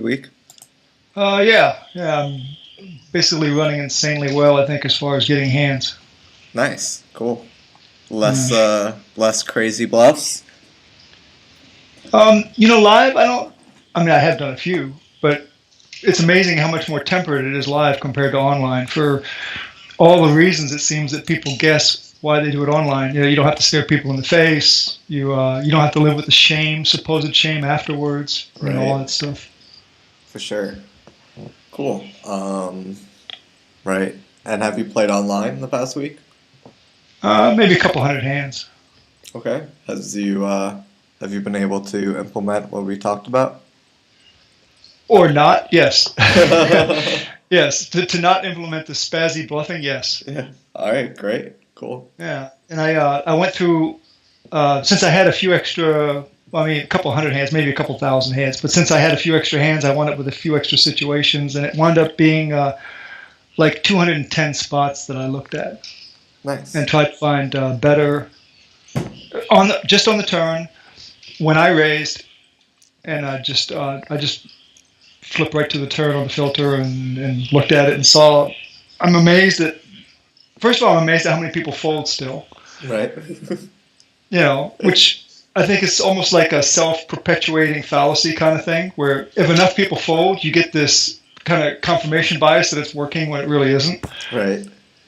week? Yeah. I'm basically running insanely well, I think, as far as getting hands. Nice, cool. Yeah. Less crazy bluffs. Live, I don't. I mean, I have done a few, but it's amazing how much more tempered it is live compared to online. For all the reasons, it seems that people guess why they do it online. You don't have to stare people in the face. You don't have to live with the shame, supposed shame afterwards. All Right, that stuff. for sure. Cool. Right. And have you played online in the past week? Maybe a couple hundred hands. Okay. Have you been able to implement what we talked about? Or not, yes. Yes, to not implement the spazzy bluffing, yes. Yeah. All right. Great. Cool. Yeah, and I went through since I had a few extra. Well, I mean, a couple hundred hands, maybe a couple thousand hands. But since I had a few extra hands, I wound up with a few extra situations, and it wound up being like 210 spots that I looked at Nice. and tried to find better just on the turn when I raised, and I just flipped right to the turn on the filter and looked at it and saw. I'm amazed at. First of all, I'm amazed at how many people fold still. Right. Which I think is almost like a self-perpetuating fallacy kind of thing, where if enough people fold, you get this kind of confirmation bias that it's working when it really isn't. Right.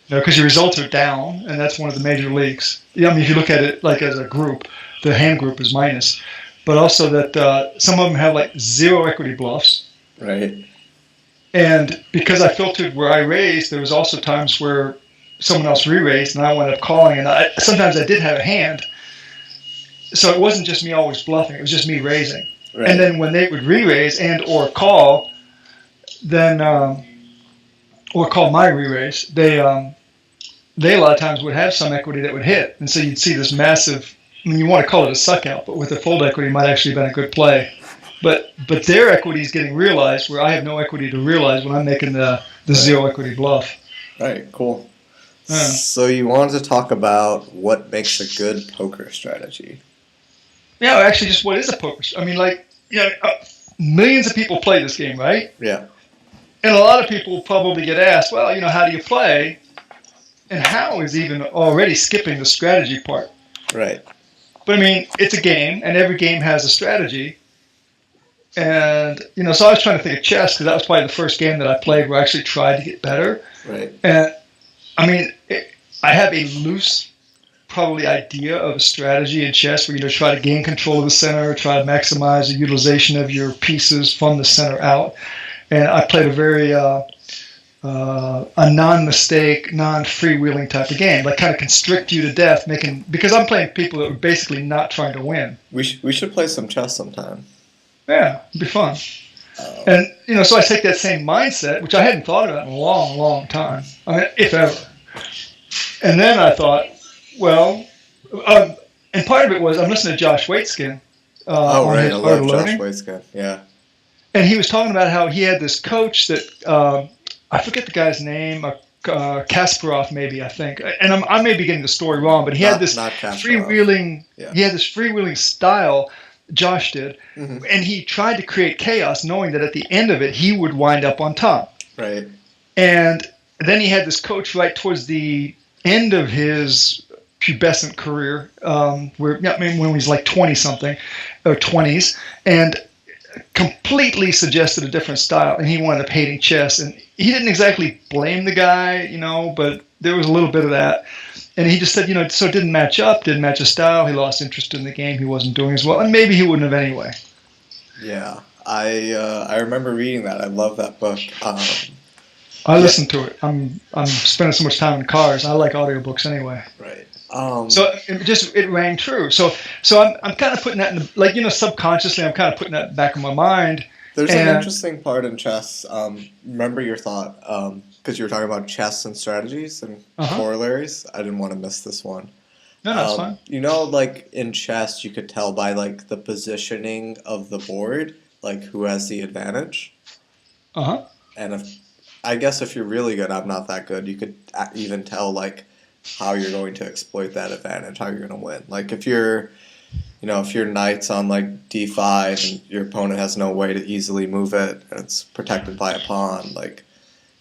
Because your results are down, and that's one of the major leaks. Yeah, I mean, if you look at it like as a group, the hand group is minus, but also that some of them have like zero equity bluffs. Right. And because I filtered where I raised, there was also times where someone else re-raised, and I wound up calling. And sometimes I did have a hand, so it wasn't just me always bluffing; it was just me raising. Right. And then when they would re-raise and or call, then or call my re-raise, they a lot of times would have some equity that would hit, and so you'd see this massive. I mean, you want to call it a suck out, but with a fold equity, it might actually have been a good play. But their equity is getting realized where I have no equity to realize when I'm making the zero equity bluff. Right. Cool. So you wanted to talk about what makes a good poker strategy. Yeah, actually, just what is a poker? I mean, millions of people play this game, right? Yeah. And a lot of people probably get asked, well, how do you play? And how is even already skipping the strategy part. Right. But I mean, it's a game, and every game has a strategy. And, so I was trying to think of chess, because that was probably the first game that I played where I actually tried to get better. Right. And, I mean, I have a loose, probably, idea of a strategy in chess where you try to gain control of the center, try to maximize the utilization of your pieces from the center out. And I played a very a non-mistake, non-freewheeling type of game, like kind of constrict you to death, because I'm playing people that are basically not trying to win. We should play some chess sometime. Yeah, it'd be fun. And so I take that same mindset, which I hadn't thought about in a long, long time. I mean, if ever. And then I thought, well, and part of it was I'm listening to Josh Waitskin. Right, I love Josh Waitskin. Yeah. And he was talking about how he had this coach that I forget the guy's name, Kasparov maybe, I think. And I may be getting the story wrong, but he had this freewheeling. Yeah. He had this freewheeling style. Josh did, and he tried to create chaos, knowing that at the end of it he would wind up on top. Right. And then he had this coach right towards the end of his pubescent career, when he was like 20 something or 20s, and completely suggested a different style, and he wound up hating chess. And he didn't exactly blame the guy, but there was a little bit of that. And he just said, so it didn't match his style. He lost interest in the game. He wasn't doing as well, and maybe he wouldn't have anyway. Yeah, I remember reading that. I love that book. I listened to it. I'm spending so much time in cars. I like audiobooks anyway. Right. So it rang true. So I'm kind of putting that in subconsciously. I'm kind of putting that back in my mind. There's an interesting part in chess. Remember your thought, because you were talking about chess and strategies and corollaries. I didn't want to miss this one. No, that's fine. Like in chess, you could tell by like the positioning of the board, like who has the advantage. And I guess if you're really good, I'm not that good. You could even tell like how you're going to exploit that advantage, how you're going to win. Like if you're if your knight's on like d5 and your opponent has no way to easily move it, and it's protected by a pawn, like,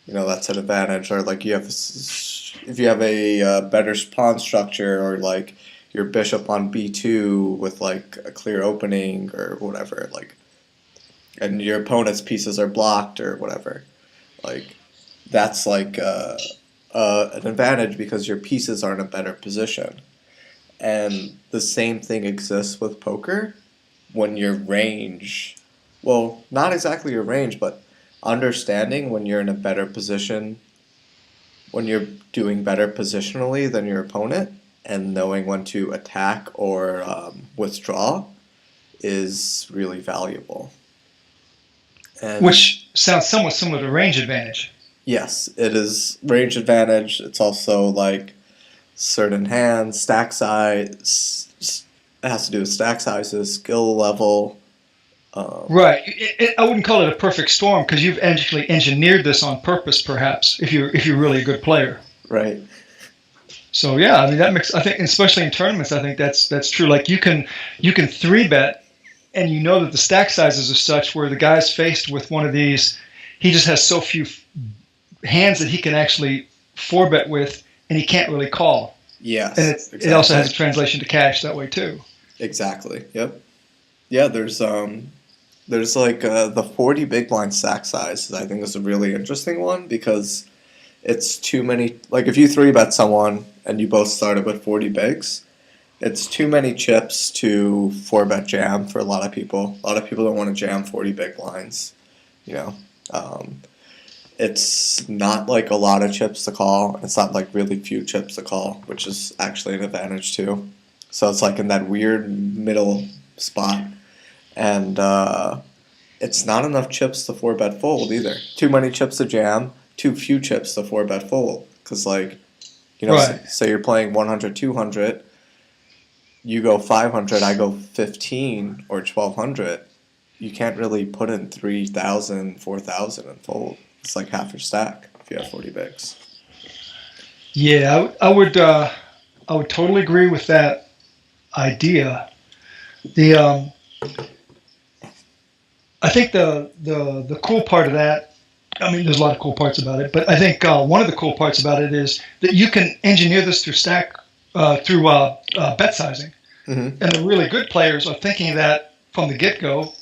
that's an advantage. Or like if you have a better pawn structure, or like your bishop on b2 with like a clear opening or whatever, like, and your opponent's pieces are blocked or whatever, like, that's like an advantage because your pieces are in a better position. And the same thing exists with poker when your range, well, not exactly your range, but understanding when you're in a better position, when you're doing better positionally than your opponent, and knowing when to attack or withdraw is really valuable. And which sounds somewhat similar to range advantage. yes, it is range advantage. It's also like certain hands, stack size. It has to do with stack sizes, skill level. Right. I wouldn't call it a perfect storm because you've actually engineered this on purpose, perhaps, if you're really a good player. Right. So yeah, I mean that makes. I think, especially in tournaments, I think that's true. Like you can 3-bet, and you know that the stack sizes are such where the guy's faced with one of these, he just has so few hands that he can actually 4-bet with, and he can't really call. Yes. And exactly. It also has a translation to cash that way too. Exactly. Yep. Yeah. There's like the 40 big blind stack size. I think is a really interesting one because it's too many. Like if you 3-bet someone and you both started with 40 bigs, it's too many chips to 4-bet jam for a lot of people. A lot of people don't want to jam 40 big blinds. It's not like a lot of chips to call. It's not like really few chips to call, which is actually an advantage too. So it's like in that weird middle spot. And it's not enough chips to 4-bet fold either. Too many chips to jam, too few chips to 4-bet fold. Because like, right. say you're playing 100, 200, you go 500, I go 15 or 1200. You can't really put in 3,000, 4,000 and fold. It's like half your stack if you have 40 bigs. Yeah, I would totally agree with that idea. I think the cool part of that, I mean, there's a lot of cool parts about it, but I think one of the cool parts about it is that you can engineer this through bet sizing. Mm-hmm. And the really good players are thinking that from the get-go,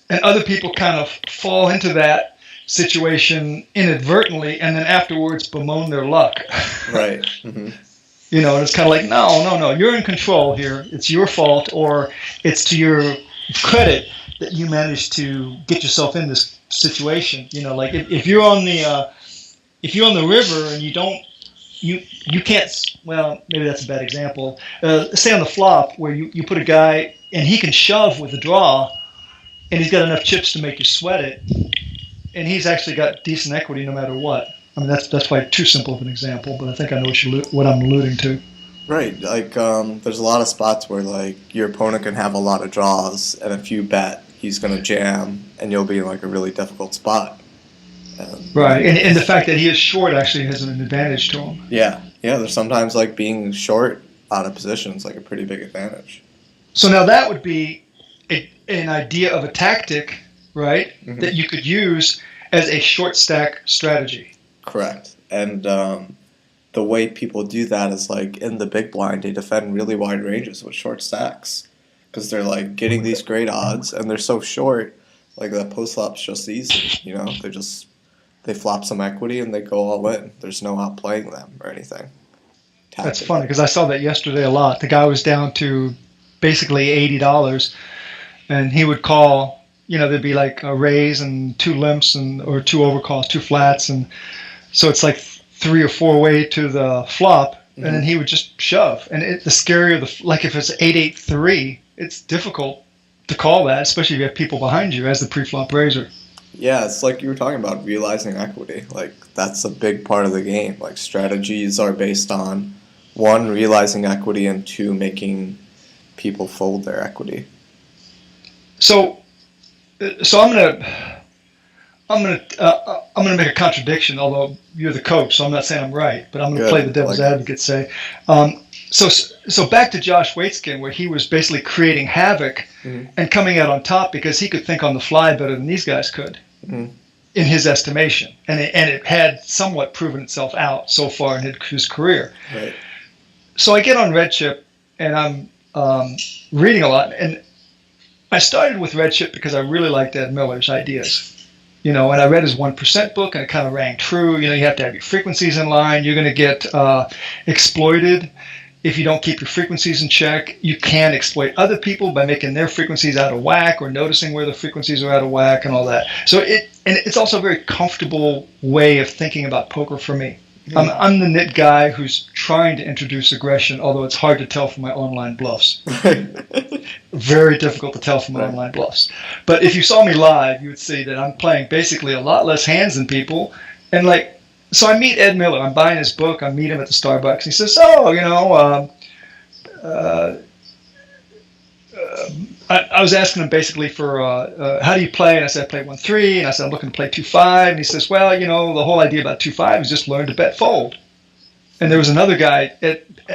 and other people kind of fall into that situation inadvertently, and then afterwards bemoan their luck. Right. Mm-hmm. And it's kind of like, no, you're in control here. It's your fault, or it's to your credit that you managed to get yourself in this situation. Like if you're on the river and you can't. Well, maybe that's a bad example. Say on the flop where you put a guy and he can shove with the draw, and he's got enough chips to make you sweat it, and he's actually got decent equity no matter what. I mean, that's probably too simple of an example, but I think I know what I'm alluding to. Right, like there's a lot of spots where like your opponent can have a lot of draws, and if you bet, he's going to jam, and you'll be in like a really difficult spot. Right, and the fact that he is short actually has an advantage to him. Yeah, there's sometimes like being short out of position is like a pretty big advantage. So now that would be an idea of a tactic, right, mm-hmm. that you could use as a short stack strategy. Correct. And the way people do that is like in the big blind, they defend really wide ranges with short stacks because they're like getting these great odds and they're so short. Like that post flop's just easy, they flop some equity and they go all in. There's no outplaying them or anything. That's funny because I saw that yesterday a lot. The guy was down to basically $80, and he would call. There'd be like a raise and 2 limps or 2 overcalls, 2 flats, and so it's like 3 or 4 way to the flop, mm-hmm. and then he would just shove. And the scarier like if it's 8-8-3, it's difficult to call that, especially if you have people behind you as the pre-flop raiser. Yeah, it's like you were talking about realizing equity. Like that's a big part of the game. Like strategies are based on 1, realizing equity, and 2, making people fold their equity. So I'm I'm gonna make a contradiction. Although you're the coach, so I'm not saying I'm right, but I'm gonna play the devil's advocate. Say, so back to Josh Waitzkin, where he was basically creating havoc and coming out on top because he could think on the fly better than these guys could, in his estimation, and it had somewhat proven itself out so far in his career. Right. So I get on Redshift and I'm reading a lot, and I started with Redshift because I really liked Ed Miller's ideas. And I read his 1% book, and it kind of rang true. You have to have your frequencies in line. You're going to get exploited if you don't keep your frequencies in check. You can exploit other people by making their frequencies out of whack or noticing where the frequencies are out of whack and all that. So it's also a very comfortable way of thinking about poker for me. I'm the nit guy who's trying to introduce aggression, although it's hard to tell from my online bluffs. Very difficult to tell from my online bluffs. But if you saw me live, you would see that I'm playing basically a lot less hands than people. And so I meet Ed Miller. I'm buying his book. I meet him at the Starbucks. He says, I was asking him basically for how do you play, and I said I play 1-3, and I said I'm looking to play 2-5, and he says, well, the whole idea about 2-5 is just learn to bet fold. And there was another guy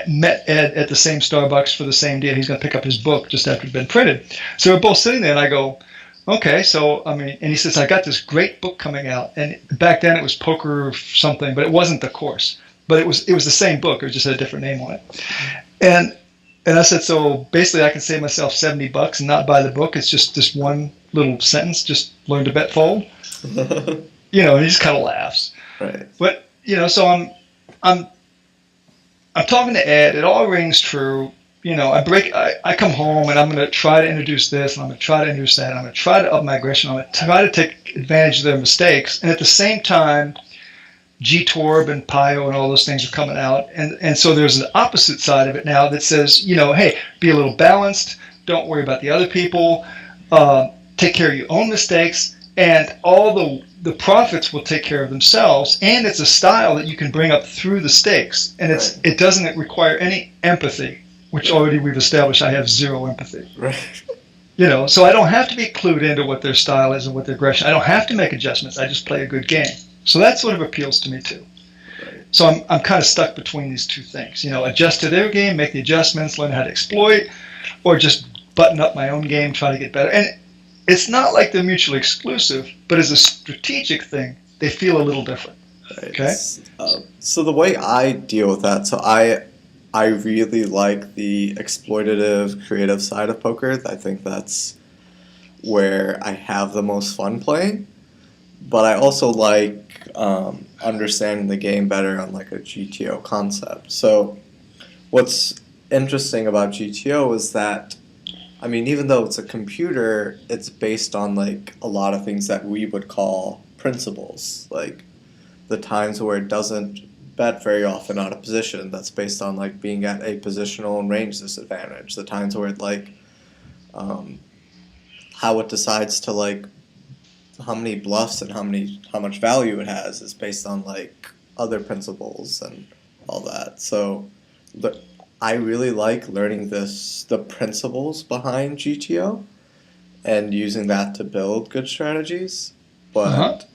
met Ed at the same Starbucks for the same deal. He's going to pick up his book just after it'd been printed. So we're both sitting there, and I go, okay, so and he says I got this great book coming out, and back then it was Poker something, but it wasn't the course, but it was the same book. It just had a different name on it, And I said, so basically I can save myself $70 and not buy the book. It's just this one little sentence, just learn to bet fold. And he just kind of laughs. Right. But, so I'm talking to Ed. It all rings true. I come home and I'm going to try to introduce this and I'm going to try to introduce that. And I'm going to try to up my aggression. I'm going to try to take advantage of their mistakes. And at the same time, G-Torb and Pio and all those things are coming out. And so there's an opposite side of it now that says, hey, be a little balanced. Don't worry about the other people. Take care of your own mistakes. And all the profits will take care of themselves. And it's a style that you can bring up through the stakes. And it doesn't require any empathy, which already we've established I have zero empathy. Right. So I don't have to be clued into what their style is and what their aggression. I don't have to make adjustments. I just play a good game. So that sort of appeals to me too. Right. So I'm kind of stuck between these two things. Adjust to their game, make the adjustments, learn how to exploit, or just button up my own game, try to get better. And it's not like they're mutually exclusive, but as a strategic thing, they feel a little different. Right. Okay. So the way I deal with that, so I really like the exploitative, creative side of poker. I think that's where I have the most fun playing. But I also like understanding the game better on like a GTO concept. So what's interesting about GTO is that, even though it's a computer, it's based on like a lot of things that we would call principles. Like the times where it doesn't bet very often out of position, that's based on like being at a positional and range disadvantage. The times where it like how it decides to like how many bluffs and how much value it has is based on like other principles and all that. So I really like learning the principles behind GTO and using that to build good strategies. But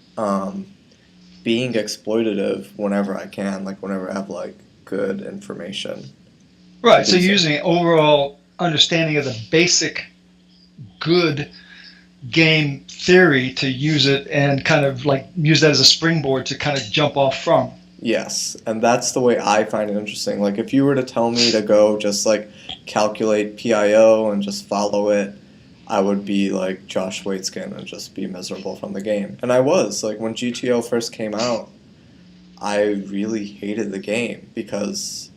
being exploitative whenever I can, like whenever I have like good information. Right. So using overall understanding of the basic good game theory to use it and kind of like use that as a springboard to kind of jump off from. Yes, and that's the way I find it interesting. Like if you were to tell me to go just like calculate PIO and just follow it, I would be like Josh Waitzkin and just be miserable from the game. And I was. Like when GTO first came out, I really hated the game because,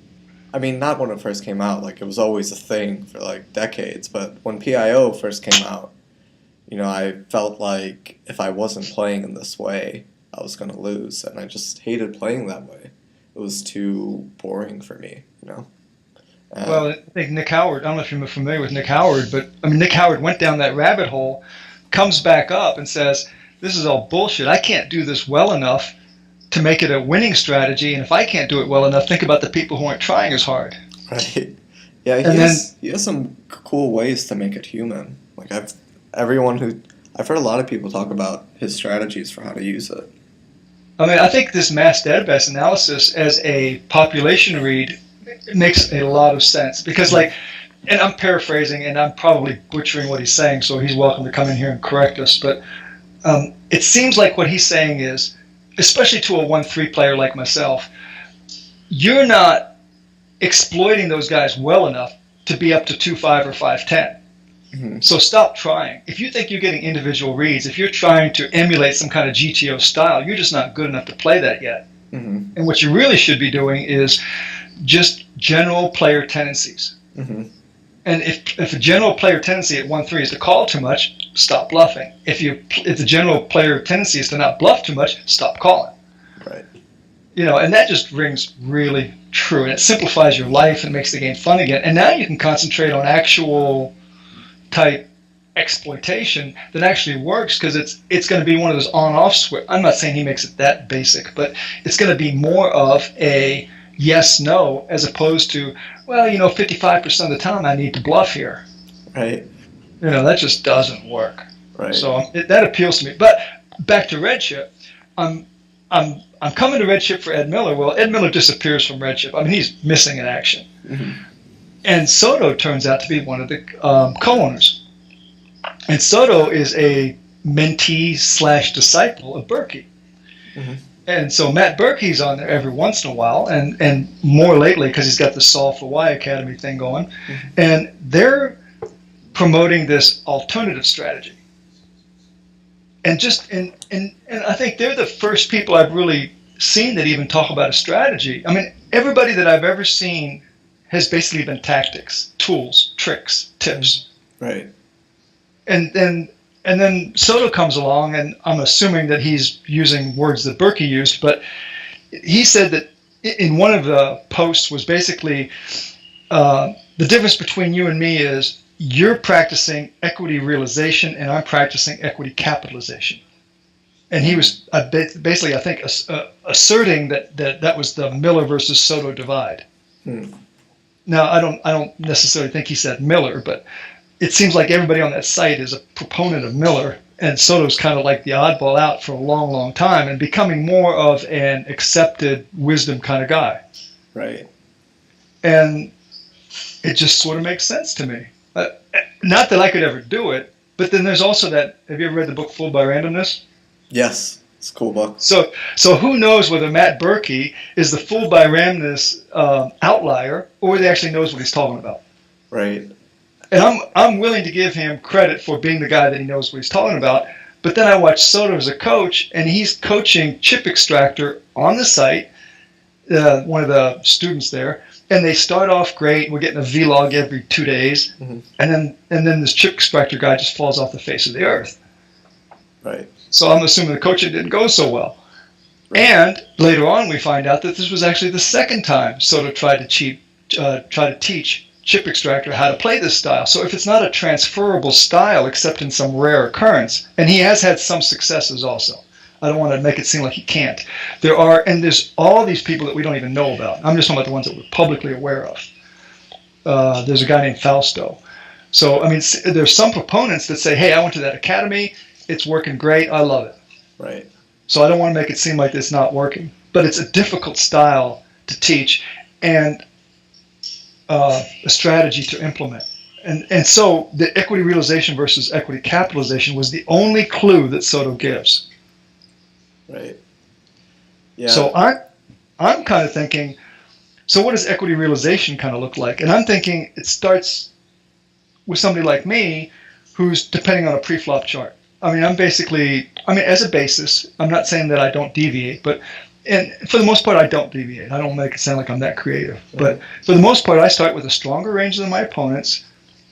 not when it first came out, like it was always a thing for like decades, but when PIO first came out, I felt like if I wasn't playing in this way, I was going to lose, and I just hated playing that way. It was too boring for me, Well, I think Nick Howard, I don't know if you're familiar with Nick Howard, but Nick Howard went down that rabbit hole, comes back up and says, this is all bullshit. I can't do this well enough to make it a winning strategy, and if I can't do it well enough, think about the people who aren't trying as hard. Right. Yeah, he has some cool ways to make it human. Like I've heard a lot of people talk about his strategies for how to use it. I mean, I think this mass database analysis as a population read makes a lot of sense because, like, and I'm paraphrasing and I'm probably butchering what he's saying, so he's welcome to come in here and correct us. But it seems like what he's saying is, especially to a 1-3 player like myself, you're not exploiting those guys well enough to be up to 2-5 or 5-10. Mm-hmm. So stop trying. If you think you're getting individual reads, if you're trying to emulate some kind of GTO style, you're just not good enough to play that yet. Mm-hmm. And what you really should be doing is just general player tendencies. Mm-hmm. And if a general player tendency at 1-3 is to call too much, stop bluffing. If the general player tendency is to not bluff too much, stop calling. Right. And that just rings really true. And it simplifies your life and makes the game fun again. And now you can concentrate on actual type exploitation that actually works because it's going to be one of those on-off switch. I'm not saying he makes it that basic, but it's going to be more of a yes-no as opposed to, 55% of the time I need to bluff here. Right. That just doesn't work. Right. So that appeals to me. But back to Red Chip, I'm coming to Red Chip for Ed Miller. Well, Ed Miller disappears from Red Chip. I mean, he's missing in action. Mm-hmm. And Soto turns out to be one of the co-owners. And Soto is a mentee/disciple of Berkey. Mm-hmm. And so Matt Berkey's on there every once in a while, and more lately because he's got the Solve for Why Academy thing going. Mm-hmm. And they're promoting this alternative strategy. And I think they're the first people I've really seen that even talk about a strategy. I mean, everybody that I've ever seen has basically been tactics, tools, tricks, tips. Right. And then Soto comes along, and I'm assuming that he's using words that Berkey used, but he said that in one of the posts was basically the difference between you and me is you're practicing equity realization and I'm practicing equity capitalization. And he was basically, I think, asserting that was the Miller versus Soto divide. Now, I don't necessarily think he said Miller, but it seems like everybody on that site is a proponent of Miller, and Soto's kind of like the oddball out for a long, long time and becoming more of an accepted wisdom kind of guy. Right. And it just sort of makes sense to me. Not that I could ever do it, but then there's also that, have you ever read the book Fooled by Randomness? Yes, it's a cool book. So who knows whether Matt Berkey is the Fooled by Randomness outlier or whether he actually knows what he's talking about. Right. And I'm willing to give him credit for being the guy that he knows what he's talking about. But then I watch Soto as a coach, and he's coaching Chip Extractor on the site, one of the students there, and they start off great. We're getting a vlog every 2 days, mm-hmm. and then this Chip Extractor guy just falls off the face of the earth. Right. So I'm assuming the coaching didn't go so well. Right. And later on, we find out that this was actually the second time Soto tried to teach Chip Extractor how to play this style. So if it's not a transferable style except in some rare occurrence, and he has had some successes also. I don't want to make it seem like he can't. There's all these people that we don't even know about. I'm just talking about the ones that we're publicly aware of. There's a guy named Fausto. So, I mean, there's some proponents that say, hey, I went to that academy. It's working great. I love it. Right. So I don't want to make it seem like it's not working. But it's a difficult style to teach and a strategy to implement. And so the equity realization versus equity capitalization was the only clue that Soto gives. Right. Yeah. So I'm kind of thinking, so what does equity realization kind of look like? And I'm thinking it starts with somebody like me who's depending on a pre-flop chart. I mean, as a basis, I'm not saying that I don't deviate, but for the most part, I don't deviate. I don't make it sound like I'm that creative. Mm-hmm. But for the most part, I start with a stronger range than my opponents.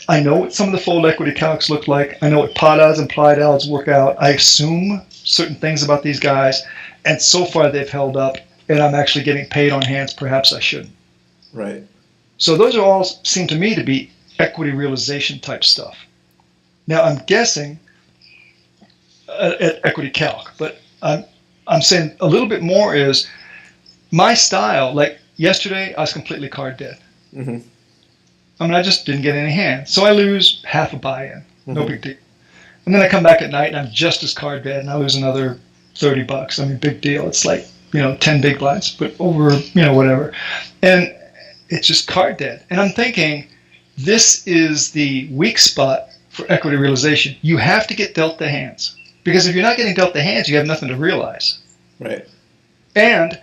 I know what some of the fold equity calcs look like. I know what pot odds and implied odds work out. I assume certain things about these guys, and so far they've held up, and I'm actually getting paid on hands perhaps I shouldn't. Right. So those are all seem to me to be equity realization type stuff. Now I'm guessing at equity calc, but I'm saying a little bit more is my style. Like yesterday, I was completely card dead. Mm-hmm. I mean, I just didn't get any hands, so I lose half a buy-in. Mm-hmm. No big deal. And then I come back at night and I'm just as card dead, and I lose another $30. I mean, big deal. It's like, 10 big blinds, but over, whatever. And it's just card dead. And I'm thinking, this is the weak spot for equity realization. You have to get dealt the hands. Because if you're not getting dealt the hands, you have nothing to realize. Right. And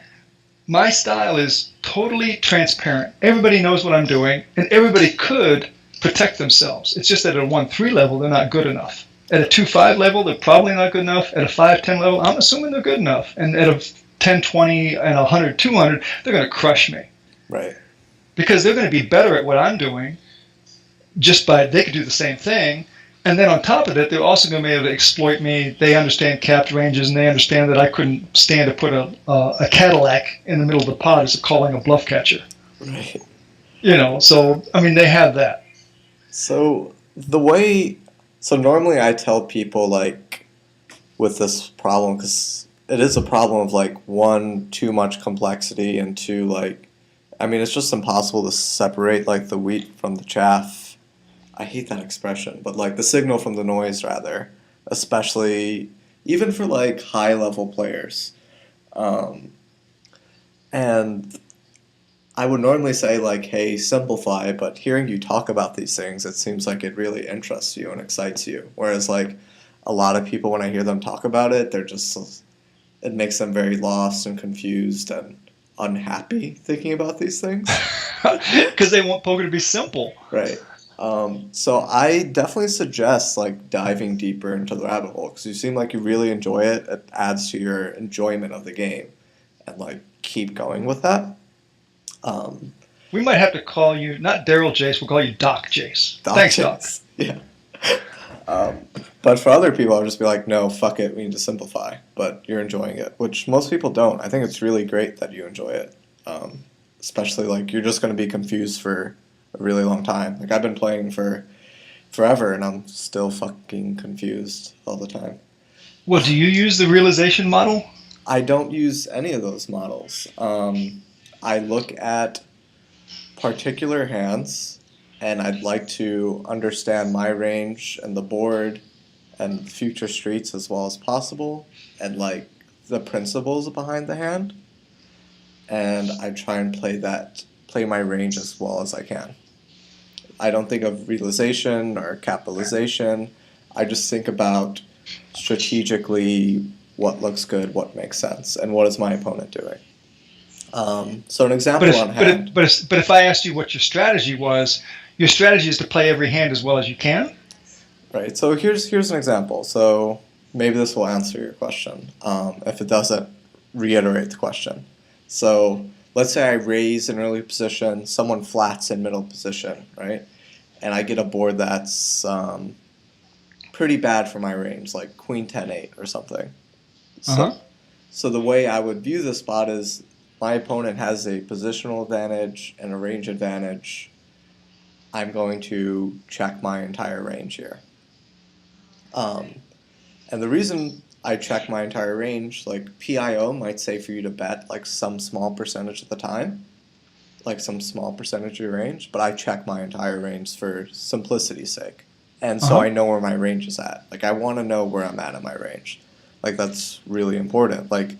my style is totally transparent. Everybody knows what I'm doing, and everybody could protect themselves. It's just that at a 1-3 level, they're not good enough. At a 2-5 level, they're probably not good enough. At a 5-10 level, I'm assuming they're good enough. And at a 10, 20, and 100, 200, they're going to crush me. Right. Because they're going to be better at what I'm doing just by, they could do the same thing. And then on top of it, they're also going to be able to exploit me. They understand capped ranges, and they understand that I couldn't stand to put a Cadillac in the middle of the pot as calling a bluff catcher. Right. So, I mean, they have that. So normally I tell people, like, with this problem, because it is a problem of, like, one, too much complexity, and two, like, I mean, it's just impossible to separate, like, the wheat from the chaff. I hate that expression, but, like, the signal from the noise, rather, especially even for, like, high-level players. And I would normally say, like, hey, simplify, but hearing you talk about these things, it seems like it really interests you and excites you. Whereas, like, a lot of people, when I hear them talk about it, it makes them very lost and confused and unhappy thinking about these things. Because they want poker to be simple. Right. So I definitely suggest, like, diving deeper into the rabbit hole, because you seem like you really enjoy it. It adds to your enjoyment of the game, and, like, keep going with that. We might have to call you, not Daryl Jace, we'll call you Doc Jace. Thanks, Jace. Doc. Yeah. But for other people, I'll just be like, no, fuck it, we need to simplify. But you're enjoying it, which most people don't. I think it's really great that you enjoy it. Especially, like, you're just going to be confused for a really long time. Like, I've been playing for forever, and I'm still fucking confused all the time. Well, do you use the realization model? I don't use any of those models. I look at particular hands, and I'd like to understand my range and the board and future streets as well as possible, and, like, the principles behind the hand. And I try and play my range as well as I can. I don't think of realization or capitalization. I just think about strategically what looks good, what makes sense, and what is my opponent doing. So an example on hand. But if I asked you what your strategy was, your strategy is to play every hand as well as you can? Right. So here's an example. So maybe this will answer your question. If it doesn't, reiterate the question. So let's say I raise in early position, someone flats in middle position, right? And I get a board that's pretty bad for my range, like Queen 10-8 or something. So the way I would view this spot is my opponent has a positional advantage and a range advantage. I'm going to check my entire range here. And the reason I check my entire range, like, PIO might say for you to bet, like, some small percentage of the time, like some small percentage of your range, but I check my entire range for simplicity's sake. And so I know where my range is at. Like, I want to know where I'm at in my range. Like, that's really important. Like,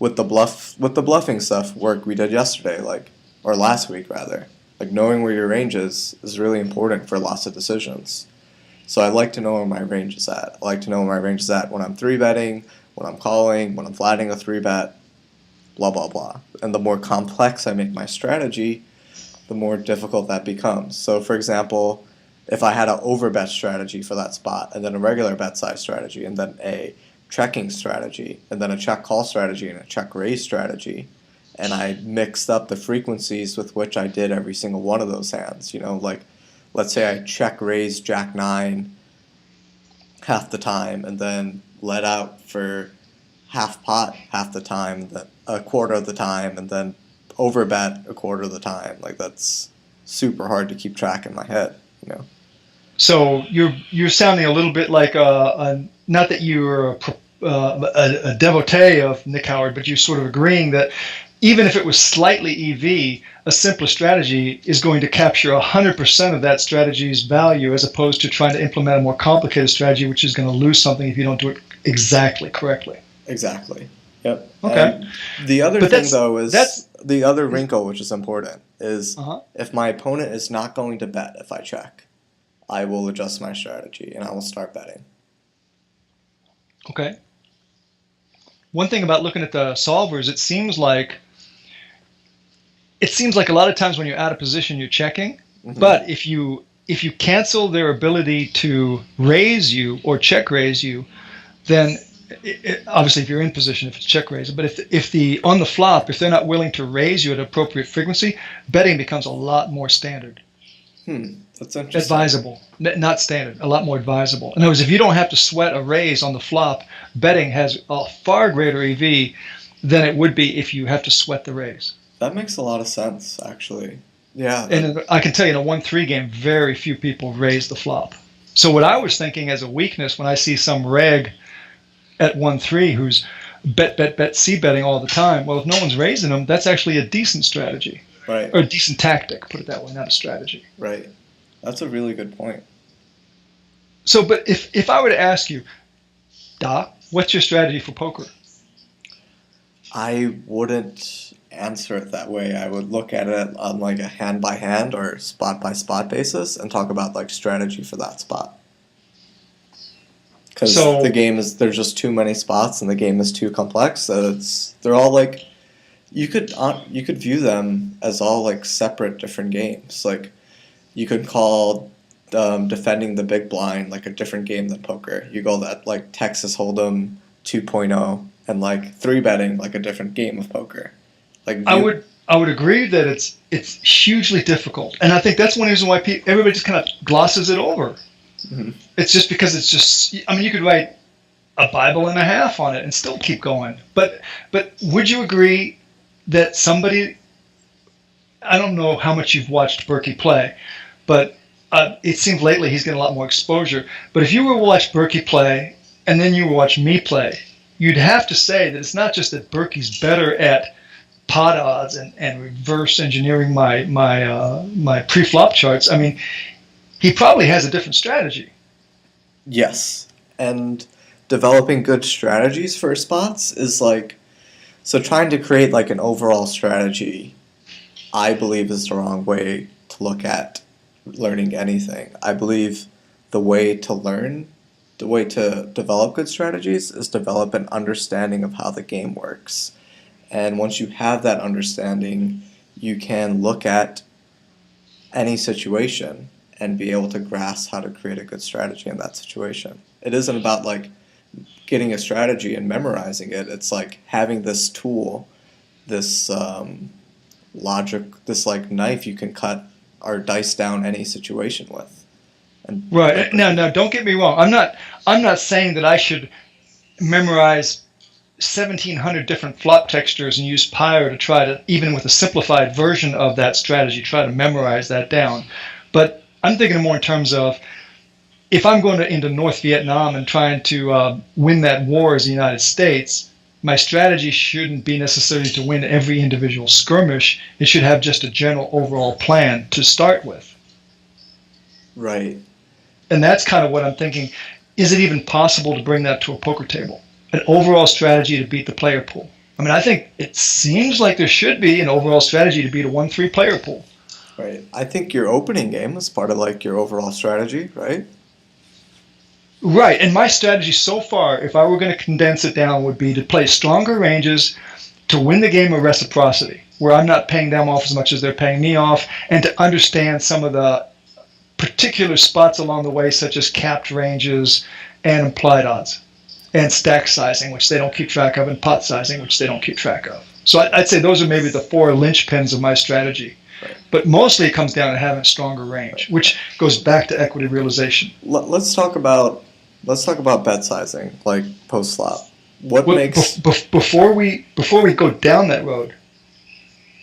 with the bluffing stuff work we did yesterday, like, or last week rather, like, knowing where your range is really important for lots of decisions. So I like to know where my range is at. I like to know where my range is at when I'm 3-betting, when I'm calling, when I'm flatting a 3-bet, blah, blah, blah. And the more complex I make my strategy, the more difficult that becomes. So, for example, if I had an overbet strategy for that spot, and then a regular bet size strategy, and then a checking strategy, and then a check call strategy, and a check raise strategy, and I mixed up the frequencies with which I did every single one of those hands, like, let's say I check raise Jack 9 half the time, and then let out for half pot half the time, then a quarter of the time, and then overbet a quarter of the time. Like, that's super hard to keep track in my head, So you're sounding a little bit like not that you're a devotee of Nick Howard, but you're sort of agreeing that even if it was slightly EV, a simpler strategy is going to capture 100% of that strategy's value, as opposed to trying to implement a more complicated strategy, which is going to lose something if you don't do it exactly correctly. Exactly. Yep. Okay. And the other thing, though, is the other wrinkle, which is important, is if my opponent is not going to bet if I check, I will adjust my strategy and I will start betting. Okay. One thing about looking at the solvers, it seems like a lot of times when you're out of position, you're checking. Mm-hmm. But if you cancel their ability to raise you or check raise you, then obviously if you're in position, if it's check raise, but if on the flop, if they're not willing to raise you at appropriate frequency, betting becomes a lot more standard. That's interesting. Advisable, not standard, a lot more advisable. In other words, if you don't have to sweat a raise on the flop, betting has a far greater EV than it would be if you have to sweat the raise. That makes a lot of sense, actually. Yeah. And I can tell you in a 1-3 game, very few people raise the flop. So what I was thinking as a weakness when I see some reg at 1-3 who's bet, c-betting all the time, well, if no one's raising them, that's actually a decent strategy. Right. Or a decent tactic, put it that way, not a strategy. Right. That's a really good point. So, but if I were to ask you, Doc, what's your strategy for poker? I wouldn't answer it that way. I would look at it on like a hand-by-hand or spot-by-spot basis and talk about like strategy for that spot. Because the game there's just too many spots and the game is too complex. So they're all like, you could view them as all like separate different games. Like you could call defending the big blind like a different game than poker. You go that like Texas Hold'em 2.0 and like 3-betting like a different game of poker. Like I would agree that it's hugely difficult, and I think that's one reason why everybody just kind of glosses it over. Mm-hmm. It's just because it's just. I mean, you could write a Bible and a half on it and still keep going. But would you agree that somebody? I don't know how much you've watched Berkey play, but it seems lately he's getting a lot more exposure. But if you were to watch Berkey play and then you were to watch me play, you'd have to say that it's not just that Berkey's better at pot odds and reverse engineering my pre-flop charts. I mean, he probably has a different strategy. Yes, and developing good strategies for spots is like, so trying to create like an overall strategy, I believe is the wrong way to look at learning anything. I believe the way to develop good strategies is develop an understanding of how the game works. And once you have that understanding, you can look at any situation and be able to grasp how to create a good strategy in that situation. It isn't about like getting a strategy and memorizing it. It's like having this tool, this logic, this like knife you can cut or dice down any situation with. And right. No, don't get me wrong. I'm not saying that I should memorize 1,700 different flop textures and use Pyre to try to, even with a simplified version of that strategy, try to memorize that down. But I'm thinking more in terms of, if I'm going into North Vietnam and trying to win that war as the United States, my strategy shouldn't be necessarily to win every individual skirmish. It should have just a general overall plan to start with. Right. And that's kind of what I'm thinking. Is it even possible to bring that to a poker table? An overall strategy to beat the player pool? I mean, I think it seems like there should be an overall strategy to beat a 1-3 player pool. Right. I think your opening game is part of like your overall strategy, right? Right. And my strategy so far, if I were going to condense it down, would be to play stronger ranges to win the game of reciprocity, where I'm not paying them off as much as they're paying me off, and to understand some of the particular spots along the way, such as capped ranges and implied odds, and stack sizing, which they don't keep track of, and pot sizing, which they don't keep track of. So I'd say those are maybe the 4 linchpins of my strategy. Right. But mostly it comes down to having a stronger range, which goes back to equity realization. Let's talk about bet sizing, like post flop. Before we go down that road,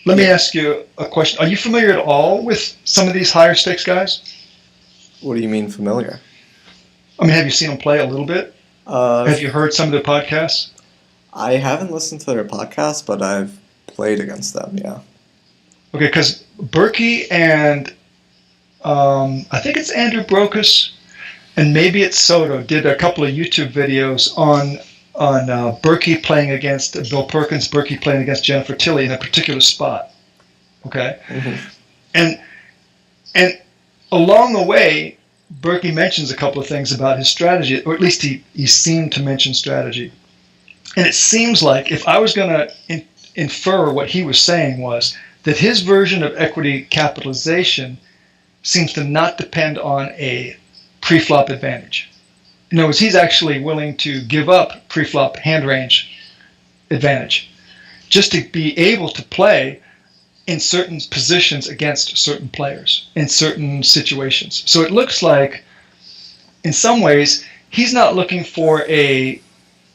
let me ask you a question. Are you familiar at all with some of these higher stakes guys? What do you mean familiar? I mean, have you seen them play a little bit? Have you heard some of their podcasts? I haven't listened to their podcasts, but I've played against them, yeah. Okay, because Berkey and I think it's Andrew Brokus and maybe it's Soto did a couple of YouTube videos on Berkey playing against Bill Perkins, Berkey playing against Jennifer Tilly in a particular spot. Okay, and along the way, Berkey mentions a couple of things about his strategy, or at least he seemed to mention strategy. And it seems like if I was going to infer what he was saying was that his version of equity capitalization seems to not depend on a pre-flop advantage. In other words, he's actually willing to give up pre-flop hand range advantage just to be able to play in certain positions against certain players in certain situations. So it looks like, in some ways, he's not looking for a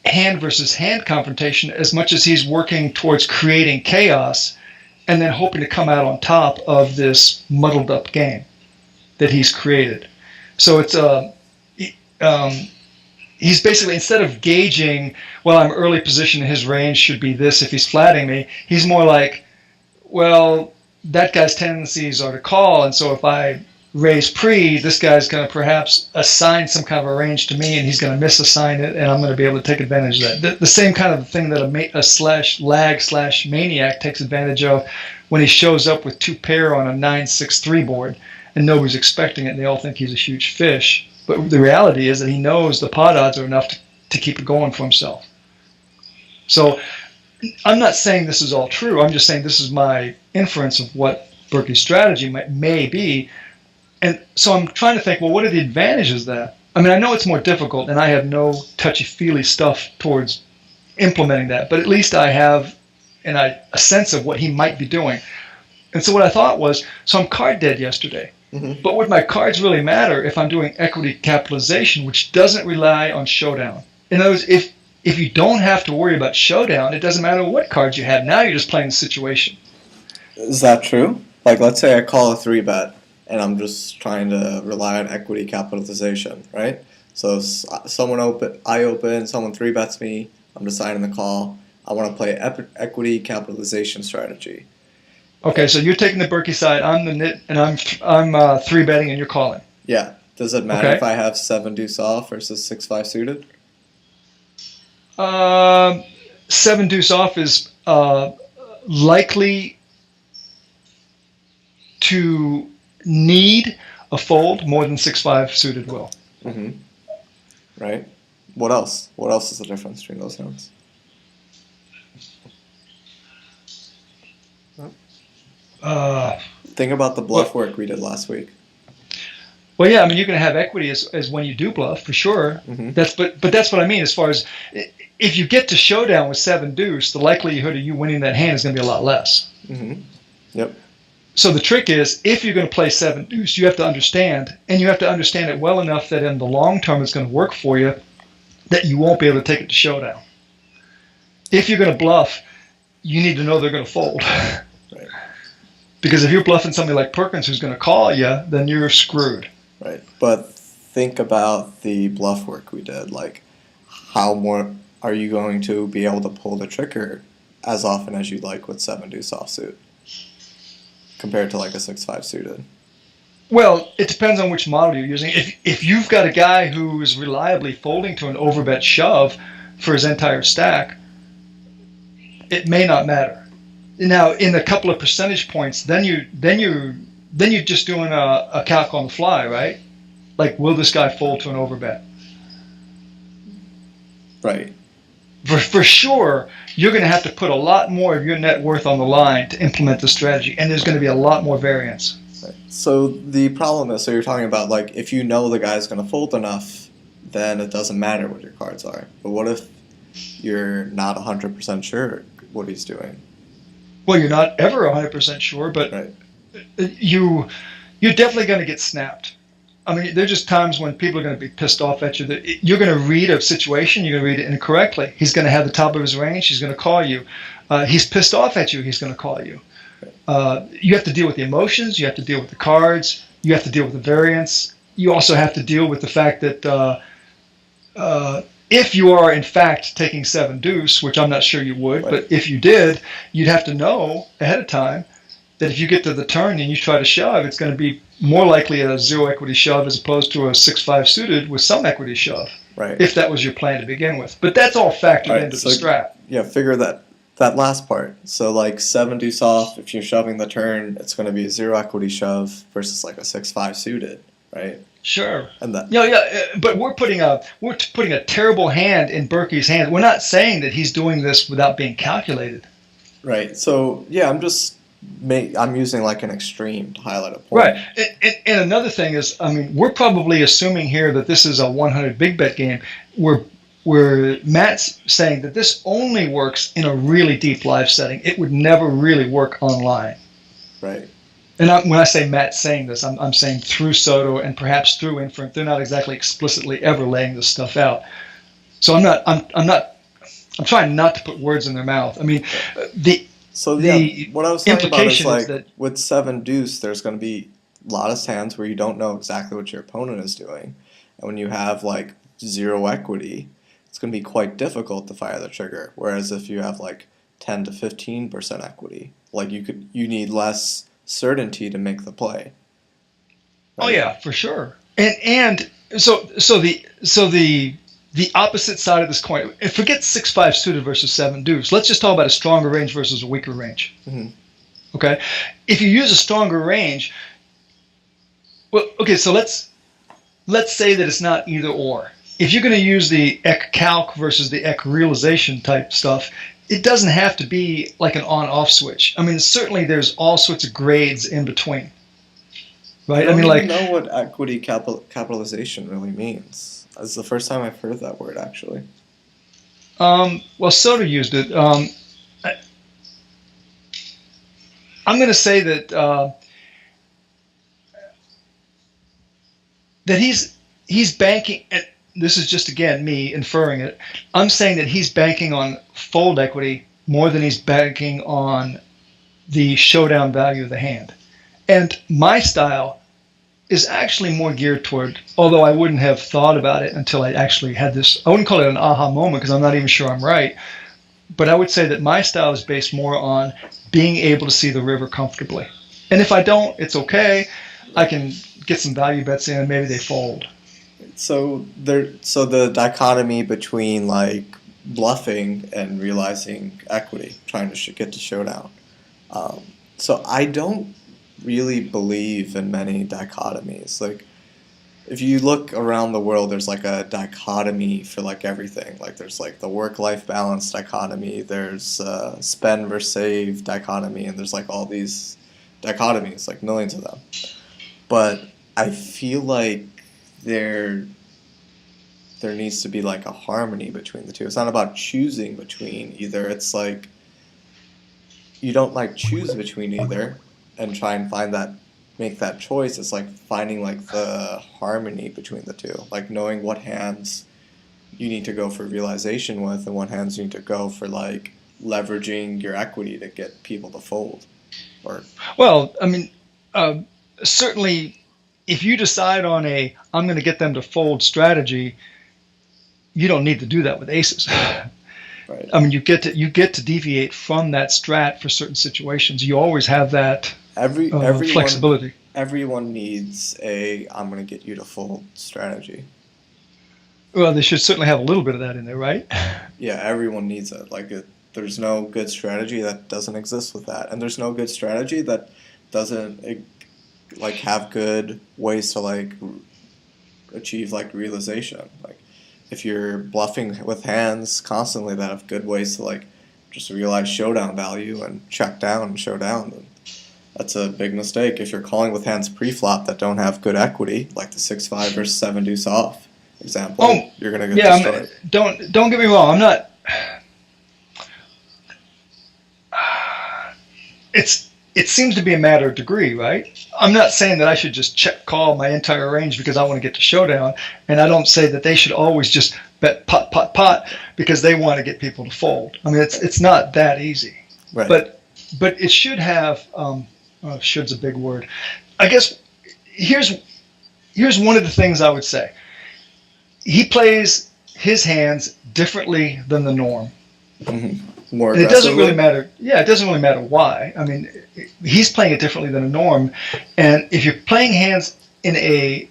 hand versus hand confrontation as much as he's working towards creating chaos and then hoping to come out on top of this muddled up game that he's created. So it's he's basically, instead of gauging, well, I'm early position in his range should be this if he's flatting me, he's more like, well, that guy's tendencies are to call, and so if I raise pre, this guy's going to perhaps assign some kind of a range to me, and he's going to misassign it, and I'm going to be able to take advantage of that. The same kind of thing that a lag/maniac takes advantage of when he shows up with 2-pair on a 9-6-3 board, and nobody's expecting it, and they all think he's a huge fish. But the reality is that he knows the pot odds are enough to keep it going for himself. So I'm not saying this is all true. I'm just saying this is my inference of what Berkey's strategy may be. And so I'm trying to think, well, what are the advantages of that? I mean, I know it's more difficult, and I have no touchy-feely stuff towards implementing that, but at least I have a sense of what he might be doing. And so what I thought was, so I'm card dead yesterday. But would my cards really matter if I'm doing equity capitalization, which doesn't rely on showdown? In other words, if you don't have to worry about showdown, it doesn't matter what cards you have. Now you're just playing the situation. Is that true? Like, let's say I call a 3-bet, and I'm just trying to rely on equity capitalization, right? So I open, someone 3-bets me, I'm deciding the call. I want to play equity capitalization strategy. Okay, so you're taking the Berkey side. I'm the nit, and I'm 3-betting, and you're calling. Yeah. Does it matter if I have 7 deuce off versus 6-5 suited? 7 deuce off is likely to need a fold more than 6-5 suited will. Right. What else? What else is the difference between those hands? Think about the bluff work we did last week. Well, yeah, I mean, you're going to have equity as when you do bluff, for sure. But that's what I mean, as far as if you get to showdown with 7 deuce, the likelihood of you winning that hand is going to be a lot less. Yep. So the trick is, if you're going to play 7 deuce, you have to understand, and you have to understand it well enough that in the long term it's going to work for you, that you won't be able to take it to showdown. If you're going to bluff, you need to know they're going to fold. Right. Because if you're bluffing somebody like Perkins who's going to call you, then you're screwed. Right. But think about the bluff work we did. Like, how more are you going to be able to pull the trigger as often as you'd like with 7 deuce offsuit compared to like a 6-5 suited? Well, it depends on which model you're using. If you've got a guy who is reliably folding to an overbet shove for his entire stack, it may not matter. Now, in a couple of percentage points, then you're just doing a calc on the fly, right? Like, will this guy fold to an overbet? Right. For sure, you're going to have to put a lot more of your net worth on the line to implement the strategy, and there's going to be a lot more variance. Right. So the problem is, so you're talking about, like, if you know the guy's going to fold enough, then it doesn't matter what your cards are. But what if you're not 100% sure what he's doing? Well, you're not ever 100% sure, but right. you're definitely going to get snapped. I mean, there's just times when people are going to be pissed off at you. That you're going to read a situation, you're going to read it incorrectly. He's going to have the top of his range, he's going to call you. He's pissed off at you, he's going to call you. You have to deal with the emotions, you have to deal with the cards, you have to deal with the variance. You also have to deal with the fact that if you are in fact taking 7 deuce, which I'm not sure you would, Right. but if you did, you'd have to know ahead of time that if you get to the turn and you try to shove, it's going to be more likely a 0 equity shove as opposed to a 6-5 suited with some equity shove. Right. If that was your plan to begin with. But that's all factored into the strat. Yeah, figure that last part. So like 7 deuce off, if you're shoving the turn, it's going to be a 0 equity shove versus like a 6-5 suited, right? Sure. And that. But we're putting a terrible hand in Berkey's hand. We're not saying that he's doing this without being calculated. Right. So yeah, I'm using like an extreme to highlight a point. Right. And another thing is, I mean, we're probably assuming here that this is a 100 big bet game where Matt's saying that this only works in a really deep live setting. It would never really work online. Right. And when I say Matt's saying this, I'm saying through Soto and perhaps through Inference. They're not exactly explicitly ever laying this stuff out. So I'm trying not to put words in their mouth. I mean, what I was talking about is like that with 7 deuce, there's going to be a lot of hands where you don't know exactly what your opponent is doing, and when you have like 0 equity, it's going to be quite difficult to fire the trigger. Whereas if you have like 10 to 15% equity, like you need less certainty to make the play. Right? Oh yeah, for sure. And so the opposite side of this coin, forget 6-5 suited versus 7 deuce. Let's just talk about a stronger range versus a weaker range. Mm-hmm. Okay? If you use a stronger range, well, okay, so let's say that it's not either or. If you're going to use the EC calc versus the EC realization type stuff, it doesn't have to be like an on-off switch. I mean, certainly there's all sorts of grades in between. Right? I don't know what equity capitalization really means. It's the first time I've heard that word, actually. Well, Soto used it. I'm going to say that that he's banking. This is just again me inferring it. I'm saying that he's banking on fold equity more than he's banking on the showdown value of the hand. And my style is actually more geared toward, although I wouldn't have thought about it until I actually had this, I wouldn't call it an aha moment because I'm not even sure I'm right, but I would say that my style is based more on being able to see the river comfortably. And if I don't, it's okay. I can get some value bets in and maybe they fold. So the dichotomy between like bluffing and realizing equity, trying to get to showdown. So I don't really believe in many dichotomies. Like if you look around the world, there's like a dichotomy for like everything. Like there's like the work-life balance dichotomy, there's spend versus save dichotomy, and there's like all these dichotomies, like millions of them. But I feel like there needs to be like a harmony between the two. It's not about choosing between either. It's like you don't like choose between either and try and make that choice. It's like finding like the harmony between the two, like knowing what hands you need to go for realization with and what hands you need to go for like leveraging your equity to get people to fold. Well, I mean, certainly if you decide on I'm going to get them to fold strategy, you don't need to do that with aces. Right. I mean, you get to deviate from that strat for certain situations. You always have that flexibility. Everyone needs I'm going to get you to fold strategy. Well, they should certainly have a little bit of that in there, right? Yeah, everyone needs it. Like there's no good strategy that doesn't exist with that, and there's no good strategy that doesn't like have good ways to like achieve like realization. Like if you're bluffing with hands constantly that have good ways to like just realize showdown value and check down and show down, then that's a big mistake. If you're calling with hands pre-flop that don't have good equity, like the 6-5 versus 7 deuce off example, you're gonna get destroyed. Don't get me wrong. I'm not. It seems to be a matter of degree, right? I'm not saying that I should just check call my entire range because I want to get to showdown, and I don't say that they should always just bet pot, pot, pot because they want to get people to fold. I mean, it's not that easy. Right. But it should have. Should's a big word. I guess here's one of the things I would say. He plays his hands differently than the norm. Mm-hmm. More and aggressively? It doesn't really matter. Yeah, it doesn't really matter why. I mean, he's playing it differently than a norm. And if you're playing hands in a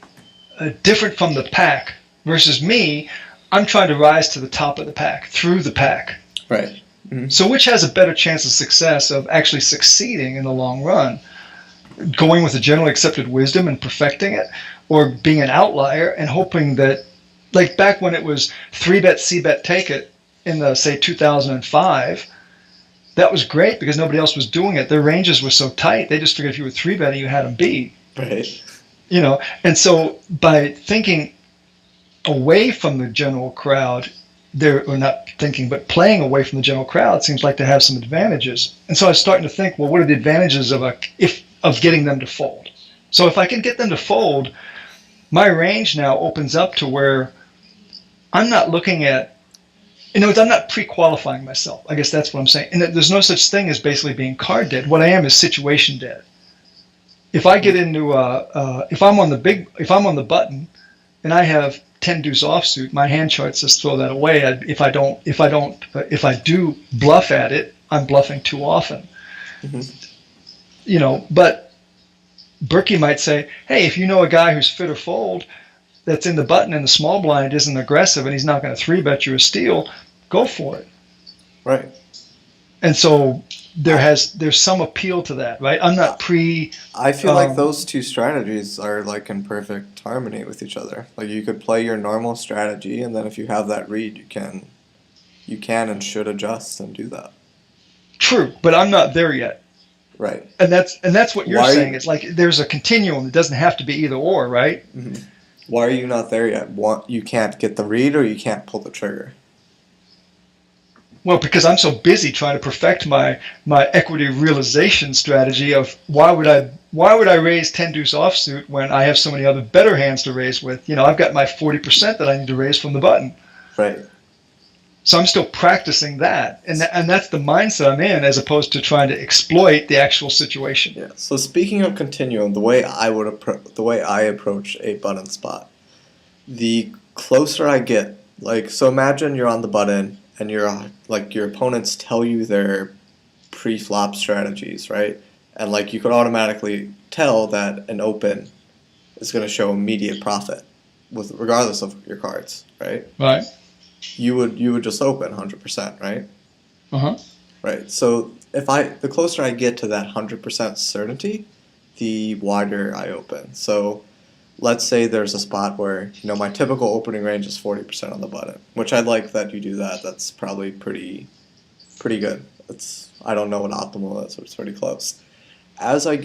different from the pack versus me, I'm trying to rise to the top of the pack, through the pack. Right. Mm-hmm. So which has a better chance of success, of actually succeeding in the long run? Going with a generally accepted wisdom and perfecting it, or being an outlier and hoping that, like back when it was 3-bet, C-bet, take it in the, say, 2005, that was great because nobody else was doing it. Their ranges were so tight, they just figured if you were 3-betting, you had them beat. Right. You know, and so by thinking away from the general crowd, or not thinking, but playing away from the general crowd seems like to have some advantages. And so I was starting to think, well, what are the advantages of getting them to fold? So if I can get them to fold, my range now opens up to where I'm not looking at, I'm not pre-qualifying myself. I guess that's what I'm saying. And there's no such thing as basically being card dead. What I am is situation dead. If I get into if I'm on the button and I have 10 deuce offsuit, my hand chart says throw that away. If I do bluff at it, I'm bluffing too often. Mm-hmm. But Berkey might say, hey, if you know a guy who's fit or fold that's in the button and the small blind isn't aggressive and he's not going to 3-bet you a steal, go for it. Right. And so there's some appeal to that, right? I'm not I feel like those two strategies are like in perfect harmony with each other. Like you could play your normal strategy, and then if you have that read, you can and should adjust and do that. True, but I'm not there yet. Right. And that's what you're saying. It's like there's a continuum. It doesn't have to be either or, right? Mm-hmm. Why are you not there yet? You can't get the read, or you can't pull the trigger? Well, because I'm so busy trying to perfect my equity realization strategy of why would I raise 10 deuce offsuit when I have so many other better hands to raise with? I've got my 40% that I need to raise from the button. Right. So I'm still practicing that, and that's the mindset I'm in, as opposed to trying to exploit the actual situation. Yeah. So speaking of continuum, the way I approach a button spot, the closer I get, so imagine you're on the button. And your opponents tell you their pre-flop strategies, right? And you could automatically tell that an open is going to show immediate profit, regardless of your cards, right? Right. You would just open 100%, right? Uh-huh. Right. So the closer I get to that 100% certainty, the wider I open. So let's say there's a spot where, my typical opening range is 40% on the button, which I like that you do that. That's probably pretty good. I don't know what optimal is, but it's pretty close. As I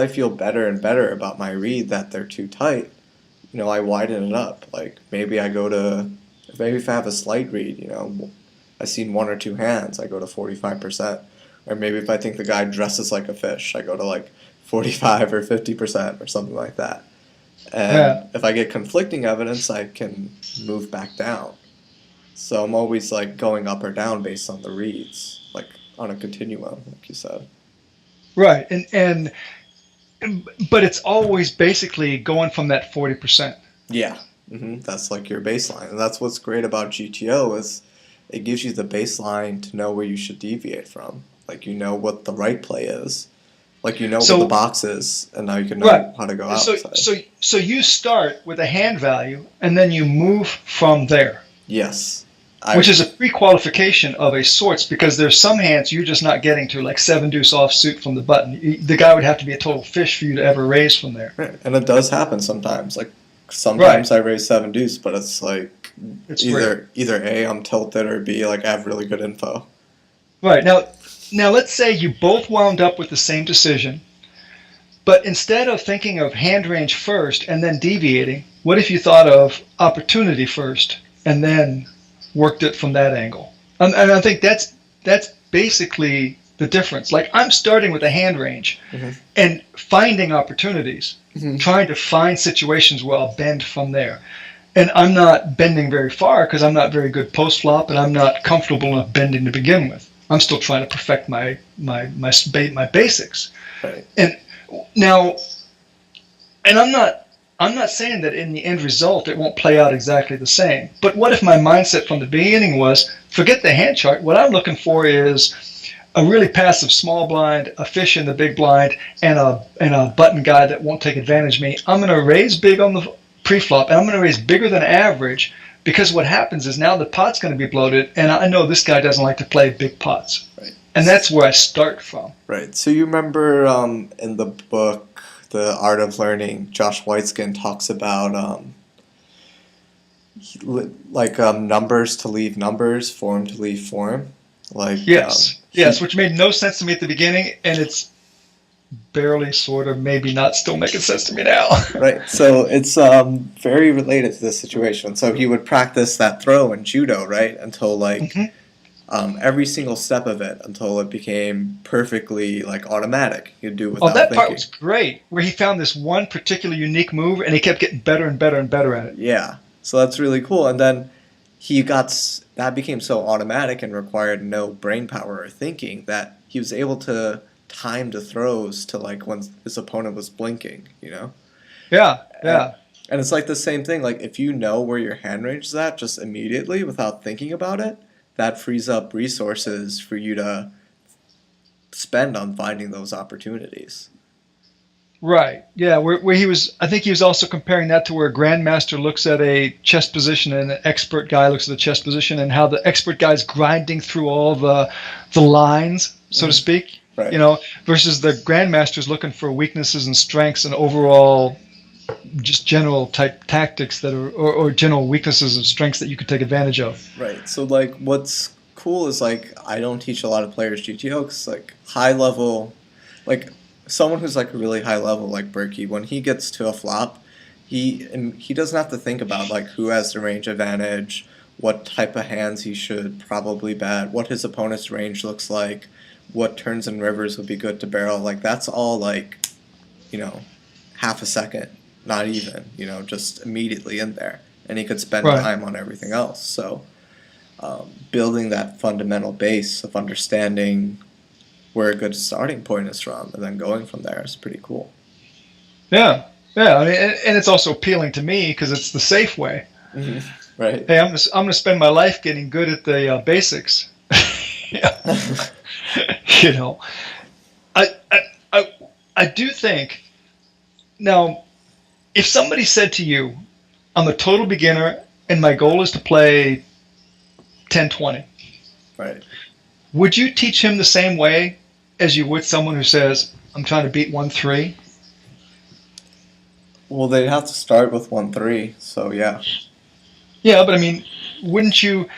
feel better and better about my read that they're too tight, I widen it up. Maybe if I have a slight read, I've seen one or two hands, I go to 45%. Or maybe if I think the guy dresses like a fish, I go to 45 or 50% or something like that. And if I get conflicting evidence, I can move back down. So I'm always going up or down based on the reads, on a continuum, like you said. Right, but it's always basically going from that 40%. Yeah, mm-hmm. That's your baseline, and that's what's great about GTO is it gives you the baseline to know where you should deviate from. What the right play is. What the box is, and now you can know how to go outside. So you start with a hand value, and then you move from there. Yes. Which is a pre-qualification of a sorts, because there's some hands you're just not getting to, like 7 deuce offsuit from the button. The guy would have to be a total fish for you to ever raise from there. Right. And it does happen sometimes. Sometimes I raise 7 deuce, but it's either A, I'm tilted, or B, I have really good info. Right. Now, let's say you both wound up with the same decision, but instead of thinking of hand range first and then deviating, what if you thought of opportunity first and then worked it from that angle? And I think that's basically the difference. I'm starting with a hand range and finding opportunities, trying to find situations where I'll bend from there. And I'm not bending very far because I'm not very good post-flop, and I'm not comfortable enough bending to begin with. I'm still trying to perfect my basics. Right. And I'm not I'm not saying that in the end result it won't play out exactly the same. But what if my mindset from the beginning was, forget the hand chart. What I'm looking for is a really passive small blind, a fish in the big blind, and a button guy that won't take advantage of me. I'm going to raise big on the pre-flop, and I'm going to raise bigger than average, because what happens is now the pot's going to be bloated, and I know this guy doesn't like to play big pots. Right. And that's where I start from. Right. So you remember in the book, The Art of Learning, Josh Whiteskin talks about numbers to leave numbers, form to leave form. Yes, which made no sense to me at the beginning, and it's barely, sort of, maybe not still making sense to me now. Right. So it's very related to this situation. So he would practice that throw in judo, right, until every single step of it, until it became perfectly automatic. He'd do without that thinking. part was great, where he found this one particular unique move, and he kept getting better and better and better at it. Yeah. So that's really cool. And then that became so automatic and required no brain power or thinking that he was able to time the throws to when his opponent was blinking, Yeah. And it's the same thing. If you know where your hand range is at just immediately without thinking about it, that frees up resources for you to spend on finding those opportunities. Right. Yeah. Where he was, I think he was also comparing that to where a grandmaster looks at a chess position and an expert guy looks at the chess position, and how the expert guy is grinding through all the lines, so to speak. Right. Versus the grandmaster's looking for weaknesses and strengths and overall, just general type tactics that are, or general weaknesses and strengths that you could take advantage of. Right. So what's cool is I don't teach a lot of players GTO because high level, someone who's really high level like Berkey, when he gets to a flop, he doesn't have to think about who has the range advantage, what type of hands he should probably bet, what his opponent's range looks like, what turns and rivers would be good to barrel. That's all half a second, not even, just immediately in there, and he could spend time on everything else. So building that fundamental base of understanding where a good starting point is from, and then going from there is pretty cool. Yeah. I mean, and it's also appealing to me because it's the safe way. Mm-hmm. Right. Hey, I'm gonna spend my life getting good at the basics. I do think now, if somebody said to you, "I'm a total beginner and my goal is to play 10-20," right? Would you teach him the same way as you would someone who says, "I'm trying to beat 1-3"? Well, they'd have to start with 1-3, so yeah. Yeah, but I mean, wouldn't you,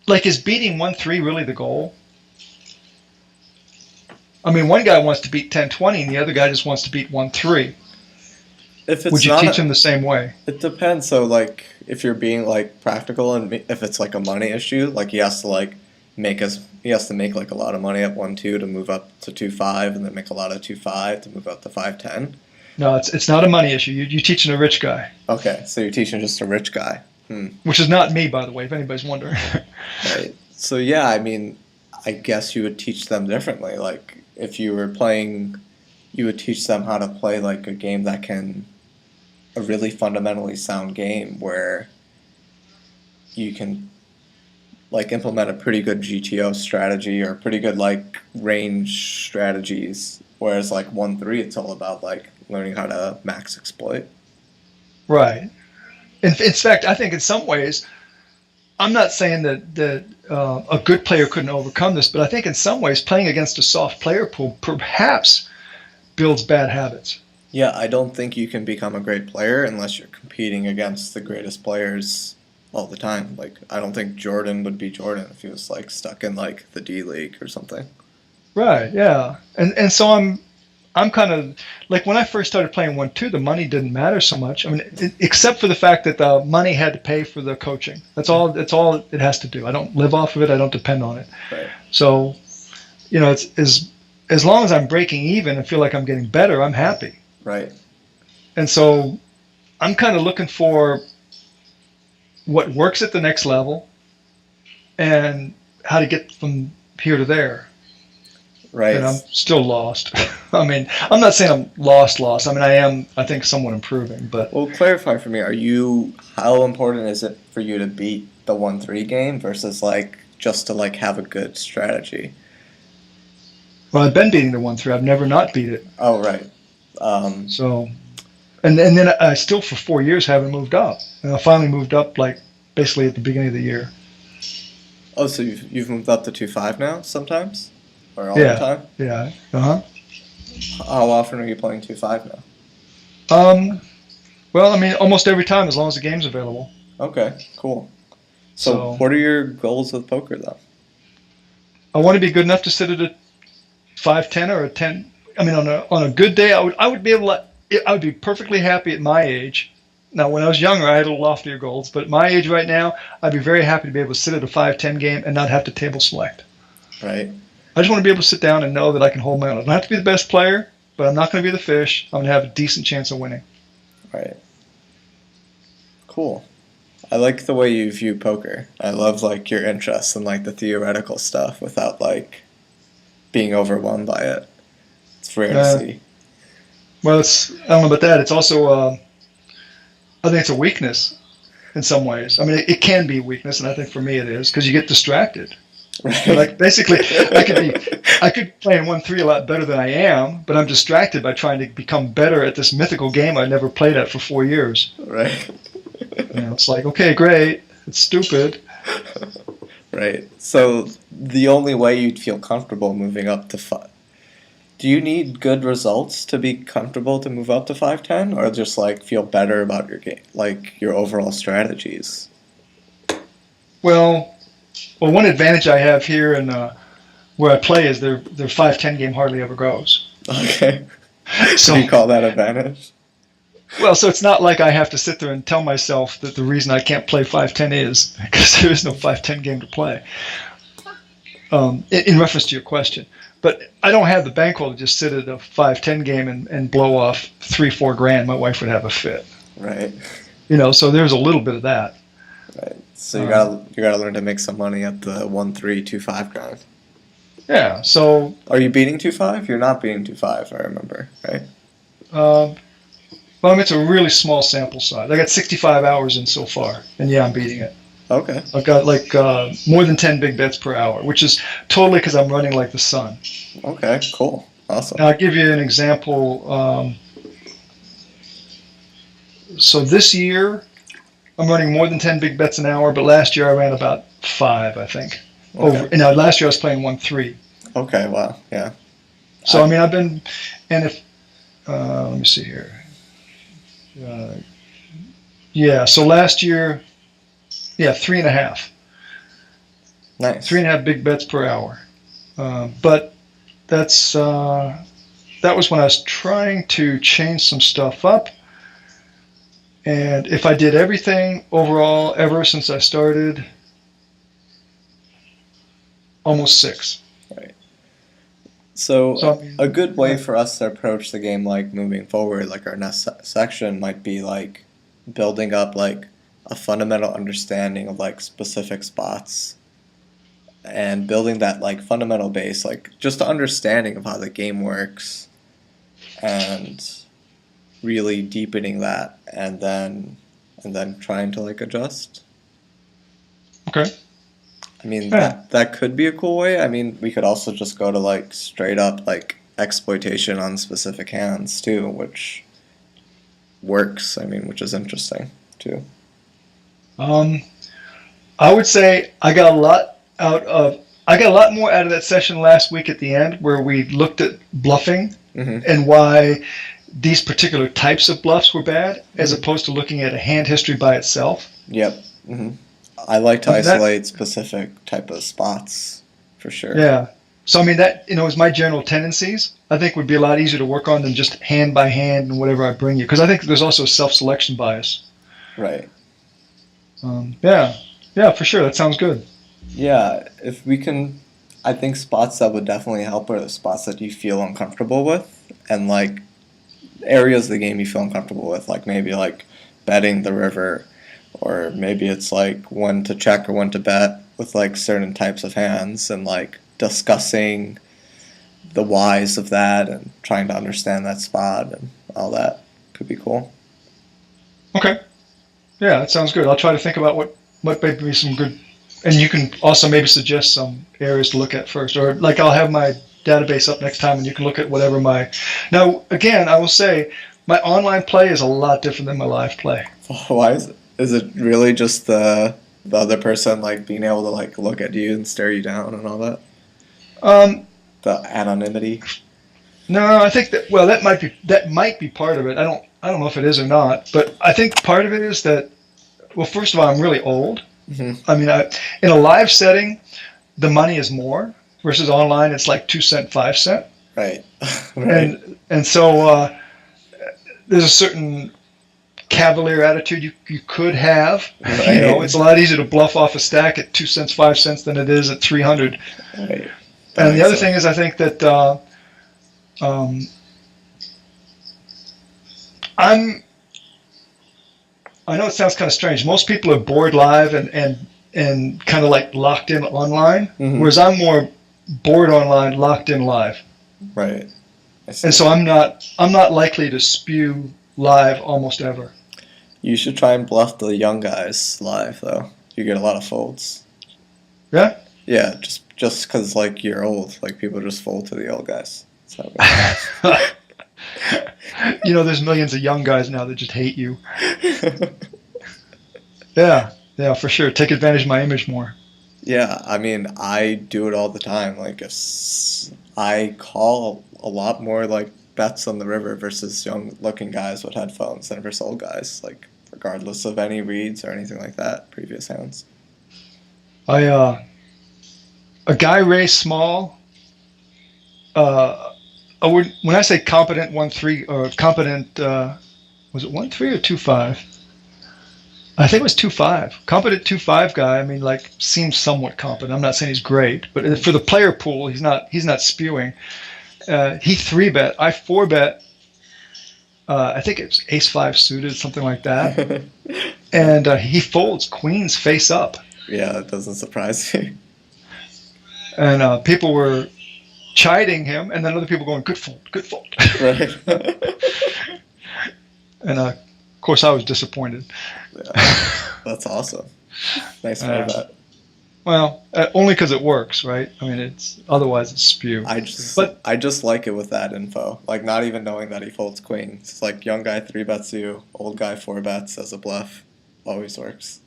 is beating 1-3 really the goal? I mean, one guy wants to beat 10-20 and the other guy just wants to beat 1-3. Would you teach him the same way? It depends. So, if you're being practical, and if it's a money issue, he has to make a lot of money at 1-2 to move up to 2-5, and then make a lot of 2-5 to move up to 5-10. No, it's not a money issue. You're teaching a rich guy. Okay, so you're teaching just a rich guy. Which is not me, by the way, if anybody's wondering. Right. So yeah, I mean, I guess you would teach them differently. If you were playing, you would teach them how to play a game that can, a really fundamentally sound game where you can implement a pretty good GTO strategy or pretty good range strategies. Whereas 1-3, it's all about learning how to max exploit. Right. In fact, I think in some ways, I'm not saying that a good player couldn't overcome this, but I think in some ways playing against a soft player pool perhaps builds bad habits. Yeah, I don't think you can become a great player unless you're competing against the greatest players all the time. I don't think Jordan would be Jordan if he was stuck in the D League or something. Right. Yeah. And so I'm kind of when I first started playing 1-2, the money didn't matter so much. I mean, except for the fact that the money had to pay for the coaching. That's all it has to do. I don't live off of it. I don't depend on it. Right. So, it's as long as I'm breaking even and feel like I'm getting better, I'm happy. Right. And so I'm kind of looking for what works at the next level and how to get from here to there. and I'm Right. still lost. I mean, I'm not saying I'm lost. I mean, I am, I think, somewhat improving, but Well, clarify for me. How important is it for you to beat the 1-3 game versus like just to like have a good strategy? well, I've been beating the 1-3. I've never not beat it. Oh, right. Um, So, and then I still for 4 years haven't moved up. And I finally moved up like basically at the beginning of the year. oh, so you've moved up to 2-5 now sometimes? Or all the Yeah, time? yeah, uh How often are you playing 2-5 now? huh. Well, I mean, almost every time as long as the game's available. Okay, cool. So, So what are your goals with poker, though? I want to be good enough to sit at a 5-10 or a 10. I mean, on a good day, I would be able to. I would be perfectly happy at my age. Now, when I was younger, I had a little loftier goals, but at my age right now, I'd be very happy to be able to sit at a 5-10 game and not have to table select. Right, I just want to be able to sit down and know that I can hold my own. I don't have to be the best player, but I'm not going to be the fish. I'm going to have a decent chance of winning. right. Cool. I like the way you view poker. I love like your interest in like the theoretical stuff without like being overwhelmed by it. It's rare to Uh, see. well, I don't know about that. It's also, I think it's a weakness in some ways. I mean, it can be a weakness, and I think for me it is because you get distracted. Right. Like basically, I could be playing 1-3 a lot better than I am, but I'm distracted by trying to become better at this mythical game I never played at for 4 years. Right. It's like, okay, great, it's stupid. Right. So the only way you'd feel comfortable moving up to five. Do you need good results to be comfortable to move up to 5-10, or just like feel better about your game, like your overall strategies? Well, one advantage I have here and where I play is their 5-10 game hardly ever goes. Okay. Do So you call that advantage? well, so it's not like I have to sit there and tell myself that the reason I can't play 5-10 is because there is no 5-10 game to play. In reference to your question. But I don't have the bankroll to just sit at a 5-10 game and blow off 3-4 grand. My wife would have a fit. Right. So there's a little bit of that. Right. So Um, you gotta learn to make some money at the 1-3 2-5 grind. yeah. So, Are you beating 2-5? You're not beating 2-5, I remember, right? uh, well, I mean, it's a really small sample size. I got 65 hours in so far, and yeah, I'm beating it. Okay. I've got like more than 10 big bets per hour, which is totally because I'm running like the sun. Okay, cool. Awesome. Now, I'll give you an example. So this year, I'm running more than 10 big bets an hour, but last year I ran about 5, I think. Okay. Last year I was playing 1-3. Okay, wow. Yeah. So, I mean, I've been, and if, let me see here. Uh, yeah, so last year, yeah, 3.5. Nice. 3.5 big bets per hour. But that was when I was trying to change some stuff up. And if I did everything overall ever since I started, almost 6. Right. So, So I mean, a good way for us to approach the game, like moving forward, like our next section, might be like building up like a fundamental understanding of like specific spots and building that like fundamental base, like just an understanding of how the game works and really deepening that and then trying to like adjust. okay. I mean Yeah. that could be a cool way. I mean we could also just go to like straight up like exploitation on specific hands too, which works. I mean, which is interesting too. Um, I would say I got a lot more out of that session last week at the end where we looked at bluffing Hmm. and why these particular types of bluffs were bad, as Hmm. opposed to looking at a hand history by itself. Yep. Hmm. I like to I mean that, isolate specific type of spots for sure. yeah. So I mean that is my general tendencies. I think would be a lot easier to work on than just hand by hand and whatever I bring you, because I think there's also a self-selection bias. Right. Yeah, yeah, for sure. That sounds good. Yeah, if we can, I think spots that would definitely help are the spots that you feel uncomfortable with, and like areas of the game you feel uncomfortable with, like maybe like betting the river, or maybe it's like when to check or when to bet with like certain types of hands, and like discussing the whys of that and trying to understand that spot and all that could be cool. Okay. Yeah, that sounds good. I'll try to think about what might be some good, and you can also maybe suggest some areas to look at first, or like I'll have my database up next time, and you can look at whatever my. Now, again, I will say my online play is a lot different than my live play. Why is it? Is it really just the other person like being able to like look at you and stare you down and all that? The anonymity. No, I think that that might be part of it. I don't know if it is or not, but I think part of it is that, well, first of all, I'm really old. Mm-hmm. I mean, in a live setting, the money is more versus online. It's like 2 cent, 5 cent. Right. Right. And so there's a certain cavalier attitude you could have. Right. You know, it's a lot easier to bluff off a stack at 2 cents, 5 cents than it is at 300. Right. And the other thing is, I think that I know it sounds kind of strange. Most people are bored live and kind of like locked in online, mm-hmm. whereas I'm more bored online, locked in live. Right. And so I'm not likely to spew live almost ever. You should try and bluff the young guys live, though. You get a lot of folds. Yeah? Yeah, just because, like, you're old. Like, people just fold to the old guys. So, you know, there's millions of young guys now that just hate you. Yeah, for sure. Take advantage of my image more. Yeah, I mean, I do it all the time. Like, I call a lot more, like, bets on the river versus young-looking guys with headphones than versus old guys, like, regardless of any reads or anything like that, previous hands. A guy raised small, when I say competent 1-3, or competent, was it 1-3 or 2-5? I think it was 2-5. Competent 2-5 guy. I mean, like, seems somewhat competent. I'm not saying he's great, but for the player pool, he's not spewing. He 3-bet. I 4-bet. I think it's Ace-5 suited, something like that. And he folds queens face up. Yeah, that doesn't surprise me. And people were chiding him, and then other people going, good fold. Right. And of course, I was disappointed. Yeah, that's awesome. Nice to know that. Well, only because it works, right? I mean, otherwise it's spew. I just like it with that info. Like, not even knowing that he folds queens. It's like young guy 3-bets you, old guy 4-bets as a bluff. Always works.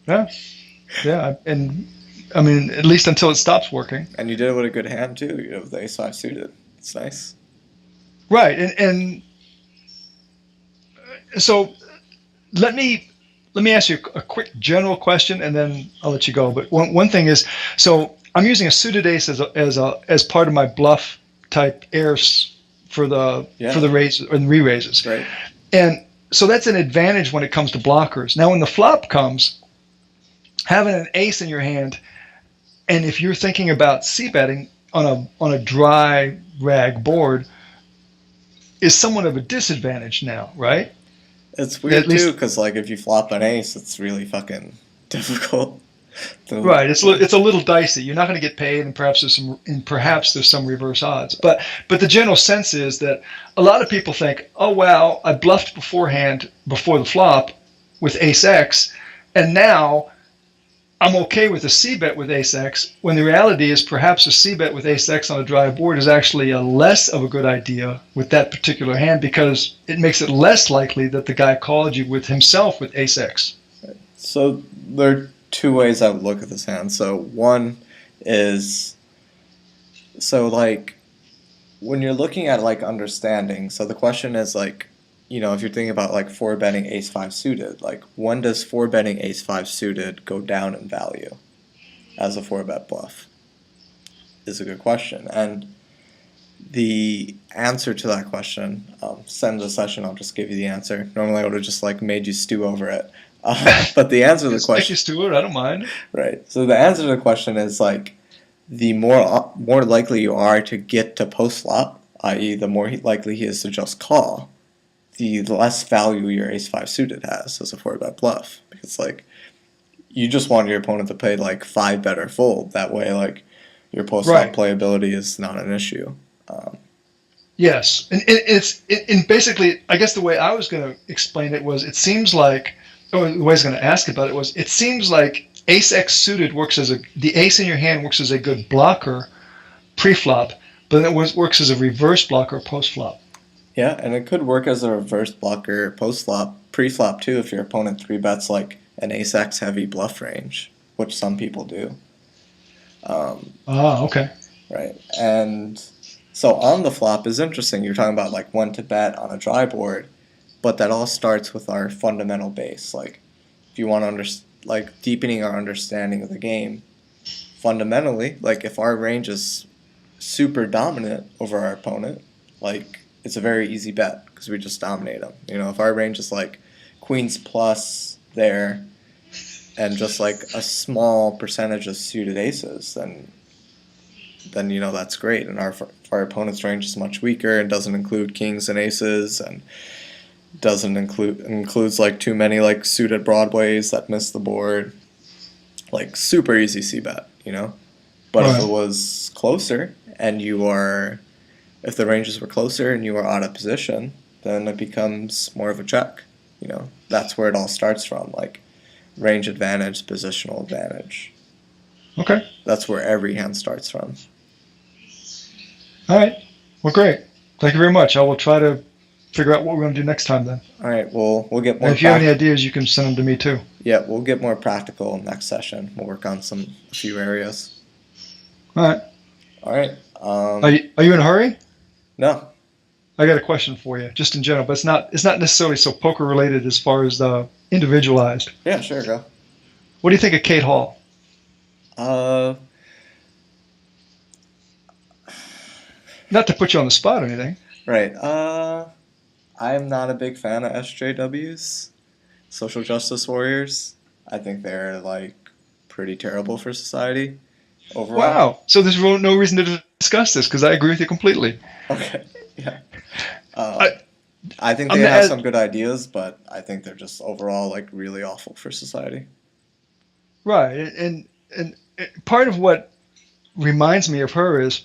Yeah, and I mean, at least until it stops working. And you did it with a good hand too. You know, with the Ace-5 suited. It's nice. Right, and so let me ask you a quick general question, and then I'll let you go. But one thing is, so I'm using a suited ace as part of my bluff type airs for the raises and re-raises. Right. And so that's an advantage when it comes to blockers. Now, when the flop comes, having an ace in your hand, and if you're thinking about c-betting on a dry rag board, is somewhat of a disadvantage now, right? It's weird too, because like if you flop an ace, it's really fucking difficult. Right, it's a little dicey. You're not going to get paid, and perhaps there's some reverse odds. But the general sense is that a lot of people think, oh wow, I bluffed beforehand before the flop with ace X, and now I'm okay with a c-bet with ace X, when the reality is perhaps a c-bet with ace X on a dry board is actually a less of a good idea with that particular hand, because it makes it less likely that the guy called you with himself with ace X. So there are two ways I would look at this hand. So one is, so like when you're looking at like understanding, so the question is like, you know, if you're thinking about like 4-betting Ace-5 suited, like when does 4-betting Ace-5 suited go down in value as a 4-bet bluff is a good question. And the answer to that question, send the session, I'll just give you the answer. Normally I would have just like made you stew over it. But the answer to the question... Make you stew it, I don't mind. Right. So the answer to the question is like the more likely you are to get to post-flop, i.e. the more likely he is to just call, the less value your ace-5 suited has as a 4-bet bluff. Because, like, you just want your opponent to play, like, 5-bet or fold. That way, like, your post-flop playability is not an issue. Yes, and basically, I guess the way I was going to explain it was, it seems like, or the way I was going to ask about it was, it seems like ace X suited the ace in your hand works as a good blocker pre-flop, but then it works as a reverse blocker post-flop. Yeah, and it could work as a reverse blocker post-flop, pre-flop too, if your opponent 3-bets like an ace-x heavy bluff range, which some people do. Okay. Right, and so on the flop is interesting. You're talking about like when to bet on a dry board, but that all starts with our fundamental base. Like, if you want to like deepening our understanding of the game, fundamentally, like if our range is super dominant over our opponent, like it's a very easy bet because we just dominate them. You know, if our range is like queens plus there, and just like a small percentage of suited aces, then you know that's great. And our opponent's range is much weaker and doesn't include kings and aces, and doesn't includes like too many like suited broadways that miss the board. Like super easy c bet, you know. But if it was closer and if the ranges were closer and you are out of position, then it becomes more of a check. You know, that's where it all starts from, like range advantage, positional advantage. Okay. That's where every hand starts from. All right. Well, great. Thank you very much. I will try to figure out what we're going to do next time then. All right. We'll get more. And if you have any ideas, you can send them to me too. Yeah, we'll get more practical next session. We'll work on a few areas. All right. All right. Are you in a hurry? No. I got a question for you, just in general, but it's not necessarily so poker related as far as individualized. Yeah, sure, go. What do you think of Kate Hall? Not to put you on the spot or anything. Right. I'm not a big fan of SJWs, social justice warriors. I think they're like pretty terrible for society overall. Wow. So there's no reason to discuss this because I agree with you completely. Okay. Yeah. I think they have some good ideas, but I think they're just overall like really awful for society. Right. And part of what reminds me of her is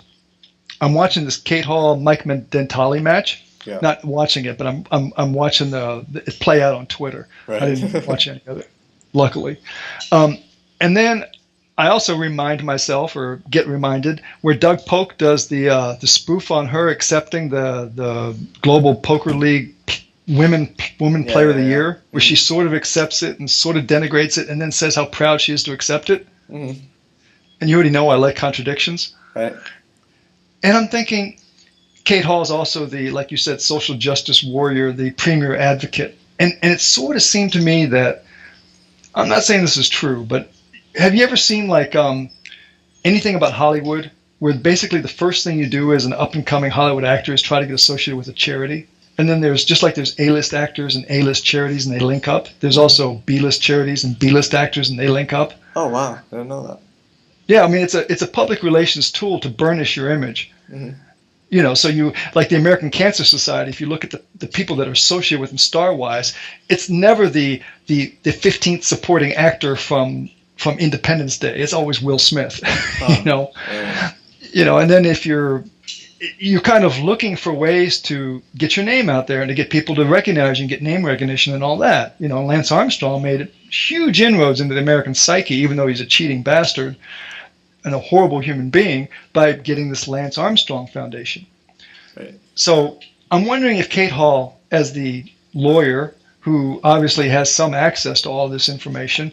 I'm watching this Kate Hall Mike Dentale match. Yeah. Not watching it, but I'm watching it play out on Twitter. Right. I didn't watch any of it, luckily. And then I also remind myself, or get reminded, where Doug Polk does the spoof on her accepting the Global Poker League Woman Player of the Year, where she sort of accepts it and sort of denigrates it, and then says how proud she is to accept it. Mm-hmm. And you already know I like contradictions. Right. And I'm thinking, Kate Hall is also the, like you said, social justice warrior, the premier advocate. And it sort of seemed to me that, I'm not saying this is true, but have you ever seen like anything about Hollywood where basically the first thing you do as an up-and-coming Hollywood actor is try to get associated with a charity? And then there's A-list actors and A-list charities and they link up. There's also B-list charities and B-list actors and they link up. Oh, wow. I didn't know that. Yeah, I mean, it's a public relations tool to burnish your image. Mm-hmm. You know, so you, like the American Cancer Society, if you look at the people that are associated with them star-wise, it's never the 15th supporting actor from Independence Day. It's always Will Smith. You know, and then if you're kind of looking for ways to get your name out there and to get people to recognize you and get name recognition and all that. You know, Lance Armstrong made huge inroads into the American psyche, even though he's a cheating bastard and a horrible human being, by getting this Lance Armstrong Foundation. Right. So I'm wondering if Kate Hall, as the lawyer who obviously has some access to all this information,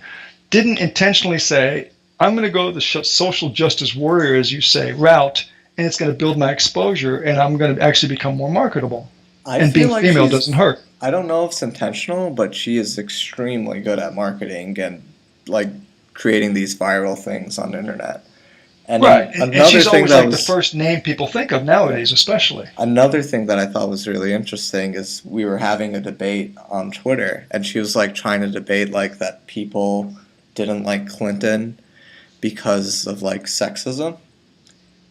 didn't intentionally say, I'm going to go the social justice warrior, as you say, route, and it's going to build my exposure, and I'm going to actually become more marketable. And being like female doesn't hurt. I don't know if it's intentional, but she is extremely good at marketing and like creating these viral things on the internet. And right, and she's always like the first name people think of nowadays, especially. Another thing that I thought was really interesting is we were having a debate on Twitter, and she was like trying to debate like that people didn't like Clinton because of like sexism.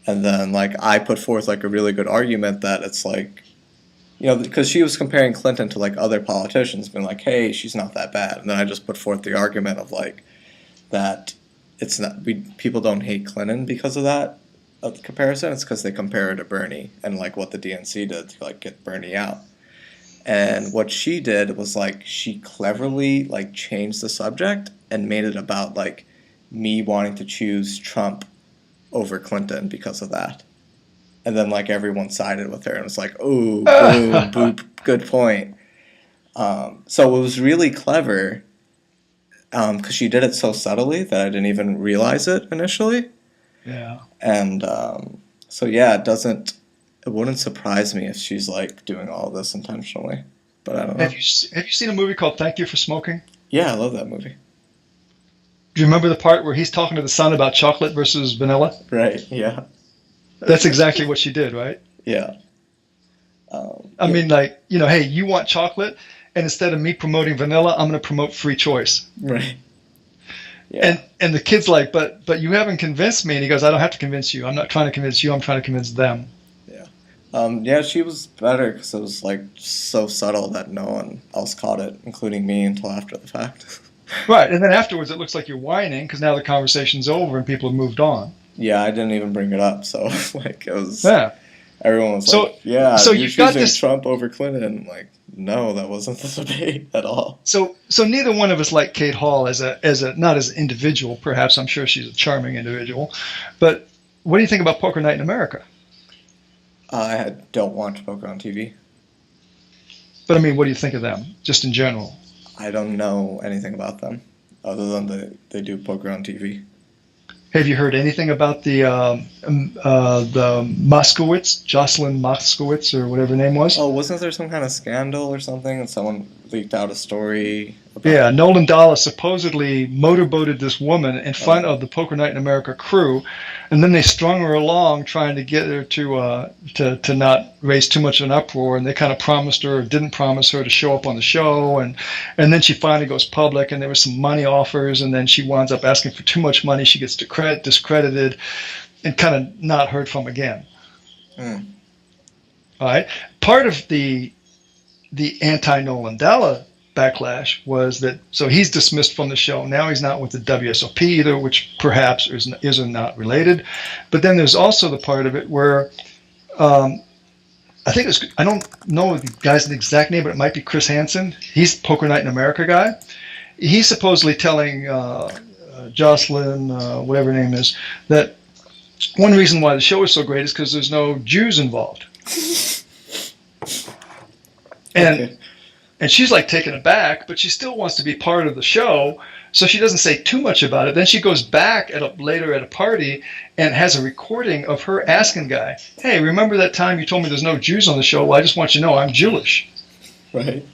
And then like I put forth like a really good argument that it's like, you know, because she was comparing Clinton to like other politicians, being like, hey, she's not that bad. And then I just put forth the argument of like that it's not, people don't hate Clinton because of that. of the comparison. It's because they compare her to Bernie and like what the DNC did to like get Bernie out. And what she did was like she cleverly like changed the subject and made it about like me wanting to choose Trump over Clinton because of that. And then like everyone sided with her and was like, "Oh, boom, boop, good point." So it was really clever because she did it so subtly that I didn't even realize it initially. Yeah. And so yeah, it wouldn't surprise me if she's like doing all this intentionally, but I don't know. Have you seen a movie called Thank You for Smoking? Yeah, I love that movie. Do you remember the part where he's talking to the son about chocolate versus vanilla? Right. Yeah. That's exactly what she did, right? Yeah. I mean, like, hey, you want chocolate, and instead of me promoting vanilla, I'm going to promote free choice. Right. Yeah. And the kid's like, but you haven't convinced me. And he goes, I don't have to convince you. I'm not trying to convince you. I'm trying to convince them. Yeah. Yeah, she was better because it was like so subtle that no one else caught it, including me, until after the fact. Right. And then afterwards, it looks like you're whining because now the conversation's over and people have moved on. Yeah, I didn't even bring it up. So like it was. Yeah. Everyone was like, "Yeah, so you're choosing Trump over Clinton." Like, no, that wasn't the debate at all. So neither one of us like Kate Hall as a not as an individual. Perhaps I'm sure she's a charming individual, but what do you think about Poker Night in America? I don't watch poker on TV. But I mean, what do you think of them, just in general? I don't know anything about them, other than they do poker on TV. Have you heard anything about the Moskowitz, Jocelyn Moskowitz, or whatever her name was? Oh, wasn't there some kind of scandal or something, and someone leaked out a story about... Yeah, Nolan Dalla supposedly motorboated this woman in front of the Poker Night in America crew, and then they strung her along trying to get her to not raise too much of an uproar, and they kind of promised her or didn't promise her to show up on the show, and then she finally goes public, and there was some money offers, and then she winds up asking for too much money. She gets discredited, and kind of not heard from again. Mm. All right. Part of the anti-Nolan Dalla backlash was that, so he's dismissed from the show. Now he's not with the WSOP either, which perhaps is or not related. But then there's also the part of it where I think I don't know the guy's exact name, but it might be Chris Hansen. He's Poker Night in America guy. He's supposedly telling Jocelyn, whatever her name is, that one reason why the show is so great is because there's no Jews involved. And she's like taken aback, but she still wants to be part of the show, so she doesn't say too much about it. Then she goes back later at a party and has a recording of her asking guy, "Hey, remember that time you told me there's no Jews on the show? Well, I just want you to know I'm Jewish." Right.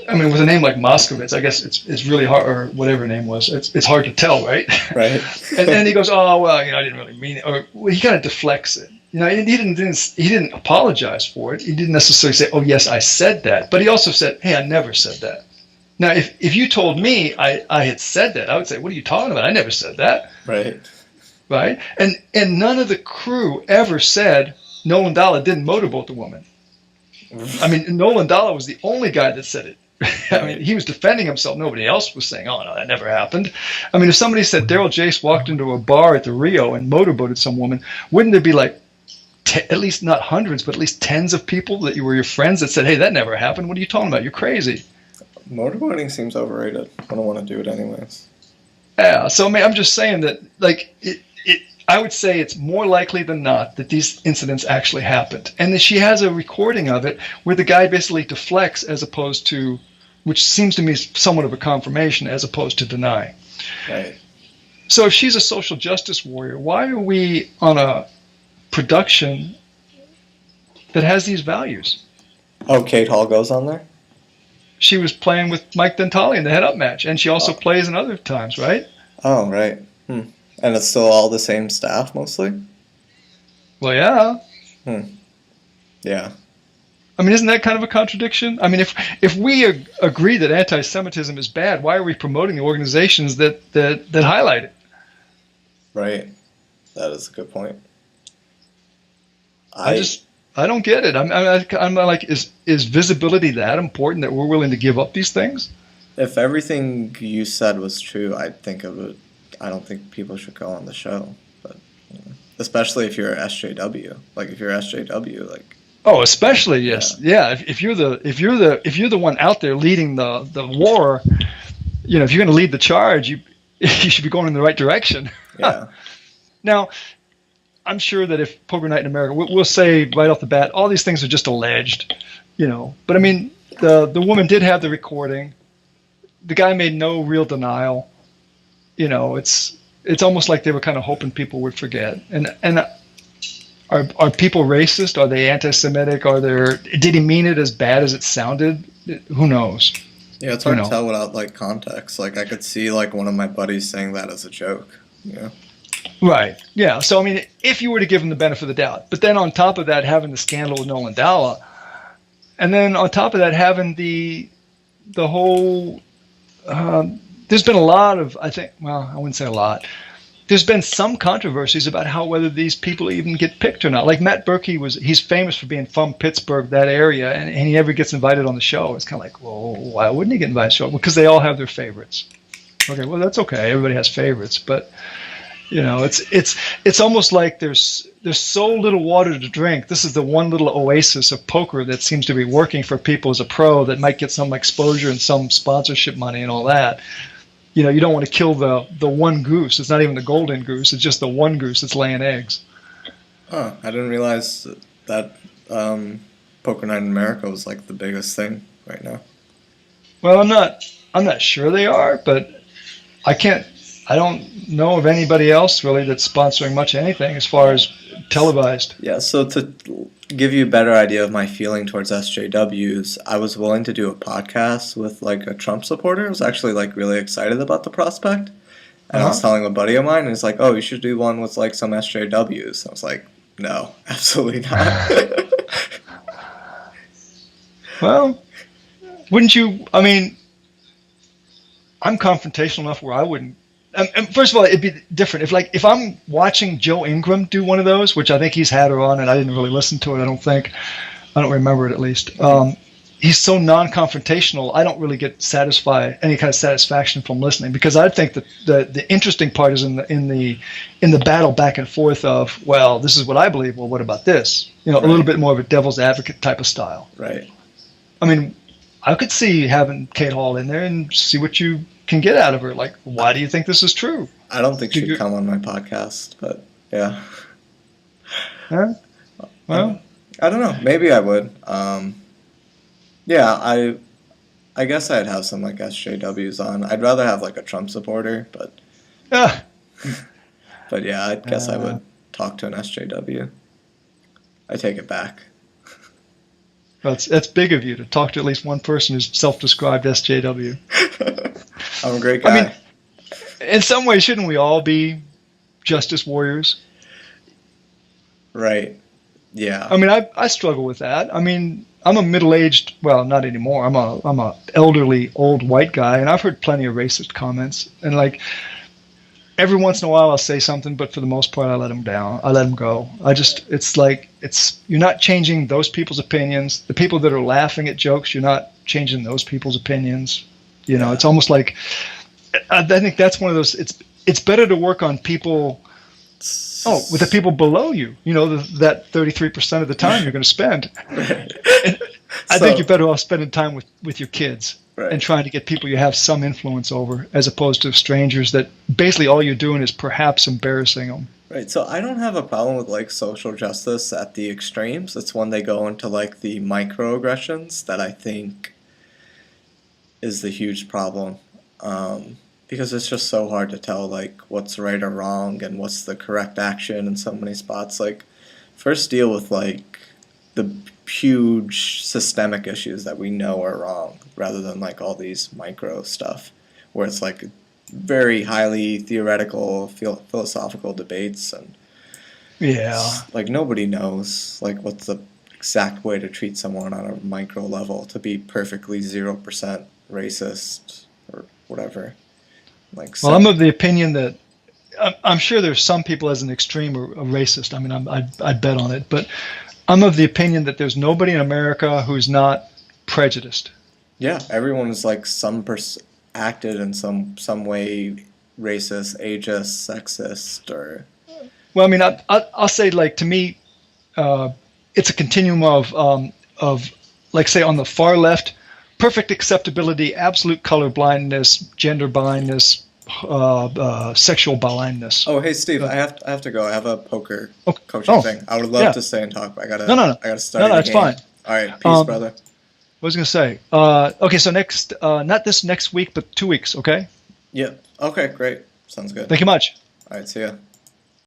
I mean, with a name like Moskowitz, I guess it's really hard, or whatever her name was. It's hard to tell, right? Right. And then he goes, "Oh well, I didn't really mean it," or he kind of deflects it. He didn't apologize for it. He didn't necessarily say, "Oh yes, I said that," but he also said, "Hey, I never said that." Now, if you told me I had said that, I would say, "What are you talking about? I never said that." Right. Right. And none of the crew ever said Nolan Dalla didn't motorboat the woman. I mean, Nolan Dalla was the only guy that said it. I mean, he was defending himself. Nobody else was saying, "Oh no, that never happened." I mean, if somebody said Daryl Jace walked into a bar at the Rio and motorboated some woman, wouldn't there be like at least not hundreds, but at least tens of people that were your friends that said, "Hey, that never happened. What are you talking about? You're crazy." Motorboating seems overrated. I don't want to do it anyways. Yeah, so I mean, I'm just saying that, like, I would say it's more likely than not that these incidents actually happened, and that she has a recording of it where the guy basically deflects, as opposed to, which seems to me somewhat of a confirmation, as opposed to denying. Right. So if she's a social justice warrior, why are we on a production that has these values? Oh, Kate Hall goes on there? She was playing with Mike Dentale in the head-up match, and she also plays in other times, right? Oh, right. And it's still all the same staff, mostly? Well, yeah. Yeah. I mean, isn't that kind of a contradiction? I mean, if we agree that anti-Semitism is bad, why are we promoting the organizations that highlight it? Right. That is a good point. I don't get it. I'm like, is visibility that important that we're willing to give up these things? If everything you said was true, I'd think of it. I don't think people should go on the show. But especially if you're SJW. Like if you're SJW, like. Oh, especially yes, yeah. If you're the one out there leading the war, you know, if you're going to lead the charge, you should be going in the right direction. Yeah. Now, I'm sure that if Poker Night in America, we'll say right off the bat, all these things are just alleged, you know. But I mean, the woman did have the recording. The guy made no real denial. You know, it's almost like they were kind of hoping people would forget. And are people racist? Are they anti-Semitic? Did he mean it as bad as it sounded? Who knows? Yeah, it's hard to tell without like context. Like I could see like one of my buddies saying that as a joke. Yeah. Right. Yeah. So I mean, if you were to give him the benefit of the doubt, but then on top of that, having the scandal with Nolan Dalla, and then on top of that, having the whole. There's been a lot of, I think. Well, I wouldn't say a lot. There's been some controversies about whether these people even get picked or not. Like Matt Berkey he's famous for being from Pittsburgh, that area, and he never gets invited on the show. It's kind of like, well, why wouldn't he get invited to the show? Because they all have their favorites. Okay, well, that's okay. Everybody has favorites, but you know, it's almost like there's so little water to drink. This is the one little oasis of poker that seems to be working for people as a pro that might get some exposure and some sponsorship money and all that. You know, you don't want to kill the one goose. It's not even the golden goose. It's just the one goose that's laying eggs. Oh, I didn't realize that Poker Night in America was like the biggest thing right now. Well, I'm not sure they are, but I don't know of anybody else really that's sponsoring much anything as far as televised. Yeah, so to give you a better idea of my feeling towards SJWs, I was willing to do a podcast with like a Trump supporter. I was actually like really excited about the prospect. And I was telling a buddy of mine, and he's like, oh, you should do one with like some SJWs. I was like, no, absolutely not. Well, wouldn't you, I mean, I'm confrontational enough where I wouldn't. And first of all, it'd be different if I'm watching Joe Ingram do one of those, which I think he's had her on, and I didn't really listen to it. I don't remember it at least. He's so non-confrontational. I don't really get any kind of satisfaction from listening, because I think that the interesting part is in the battle back and forth of, well, this is what I believe. Well, what about this? You know, right. A little bit more of a devil's advocate type of style. Right. I mean, I could see having Kate Hall in there and see what you can get out of her. Like, why do you think this is true? I don't think she'd come on my podcast, but yeah. Huh? Well, I don't know. Maybe I would. Yeah, I guess I'd have some like SJWs on. I'd rather have like a Trump supporter, but but yeah, I guess I would talk to an SJW. I take it back. That's big of you to talk to at least one person who's self-described SJW. I'm a great guy. I mean, in some ways, shouldn't we all be justice warriors? Right. Yeah. I mean, I struggle with that. I mean, I'm a middle-aged, well, not anymore. I'm a elderly old white guy, and I've heard plenty of racist comments. And like every once in a while, I'll say something, but for the most part, I let them down. I let them go. You're not changing those people's opinions. The people that are laughing at jokes, you're not changing those people's opinions. You know, it's almost like, I think that's one of those. It's better to work on people. Oh, with the people below you, you know, that 33% of the time you're going to spend. Right. And I think you're better off spending time with your kids, right, and trying to get people you have some influence over, as opposed to strangers that basically all you're doing is perhaps embarrassing them. Right. So I don't have a problem with like social justice at the extremes. It's when they go into like the microaggressions that I think is the huge problem. Because it's just so hard to tell like what's right or wrong and what's the correct action in so many spots. Like, first deal with like the huge systemic issues that we know are wrong, rather than like all these micro stuff where it's like very highly theoretical, philosophical debates, and like nobody knows like what's the exact way to treat someone on a micro level to be perfectly 0% racist or whatever. Well, I'm of the opinion that I'm sure there's some people as an extreme are racist. I mean, I'd bet on it, but I'm of the opinion that there's nobody in America who's not prejudiced. Yeah, everyone is like acted in some way racist, ageist, sexist, or. Well, I mean, I'll say, like, to me, it's a continuum of, like, say, on the far left, perfect acceptability, absolute color blindness, gender blindness, sexual blindness. Oh, hey Steve, I have to go. I have a poker coaching thing. I would love to stay and talk, but I gotta study the that's game. fine. All right, peace, brother. What was I gonna say? Okay, so not this next week, but 2 weeks. Okay. Yeah. Okay, great. Sounds good. Thank you much. All right, see ya.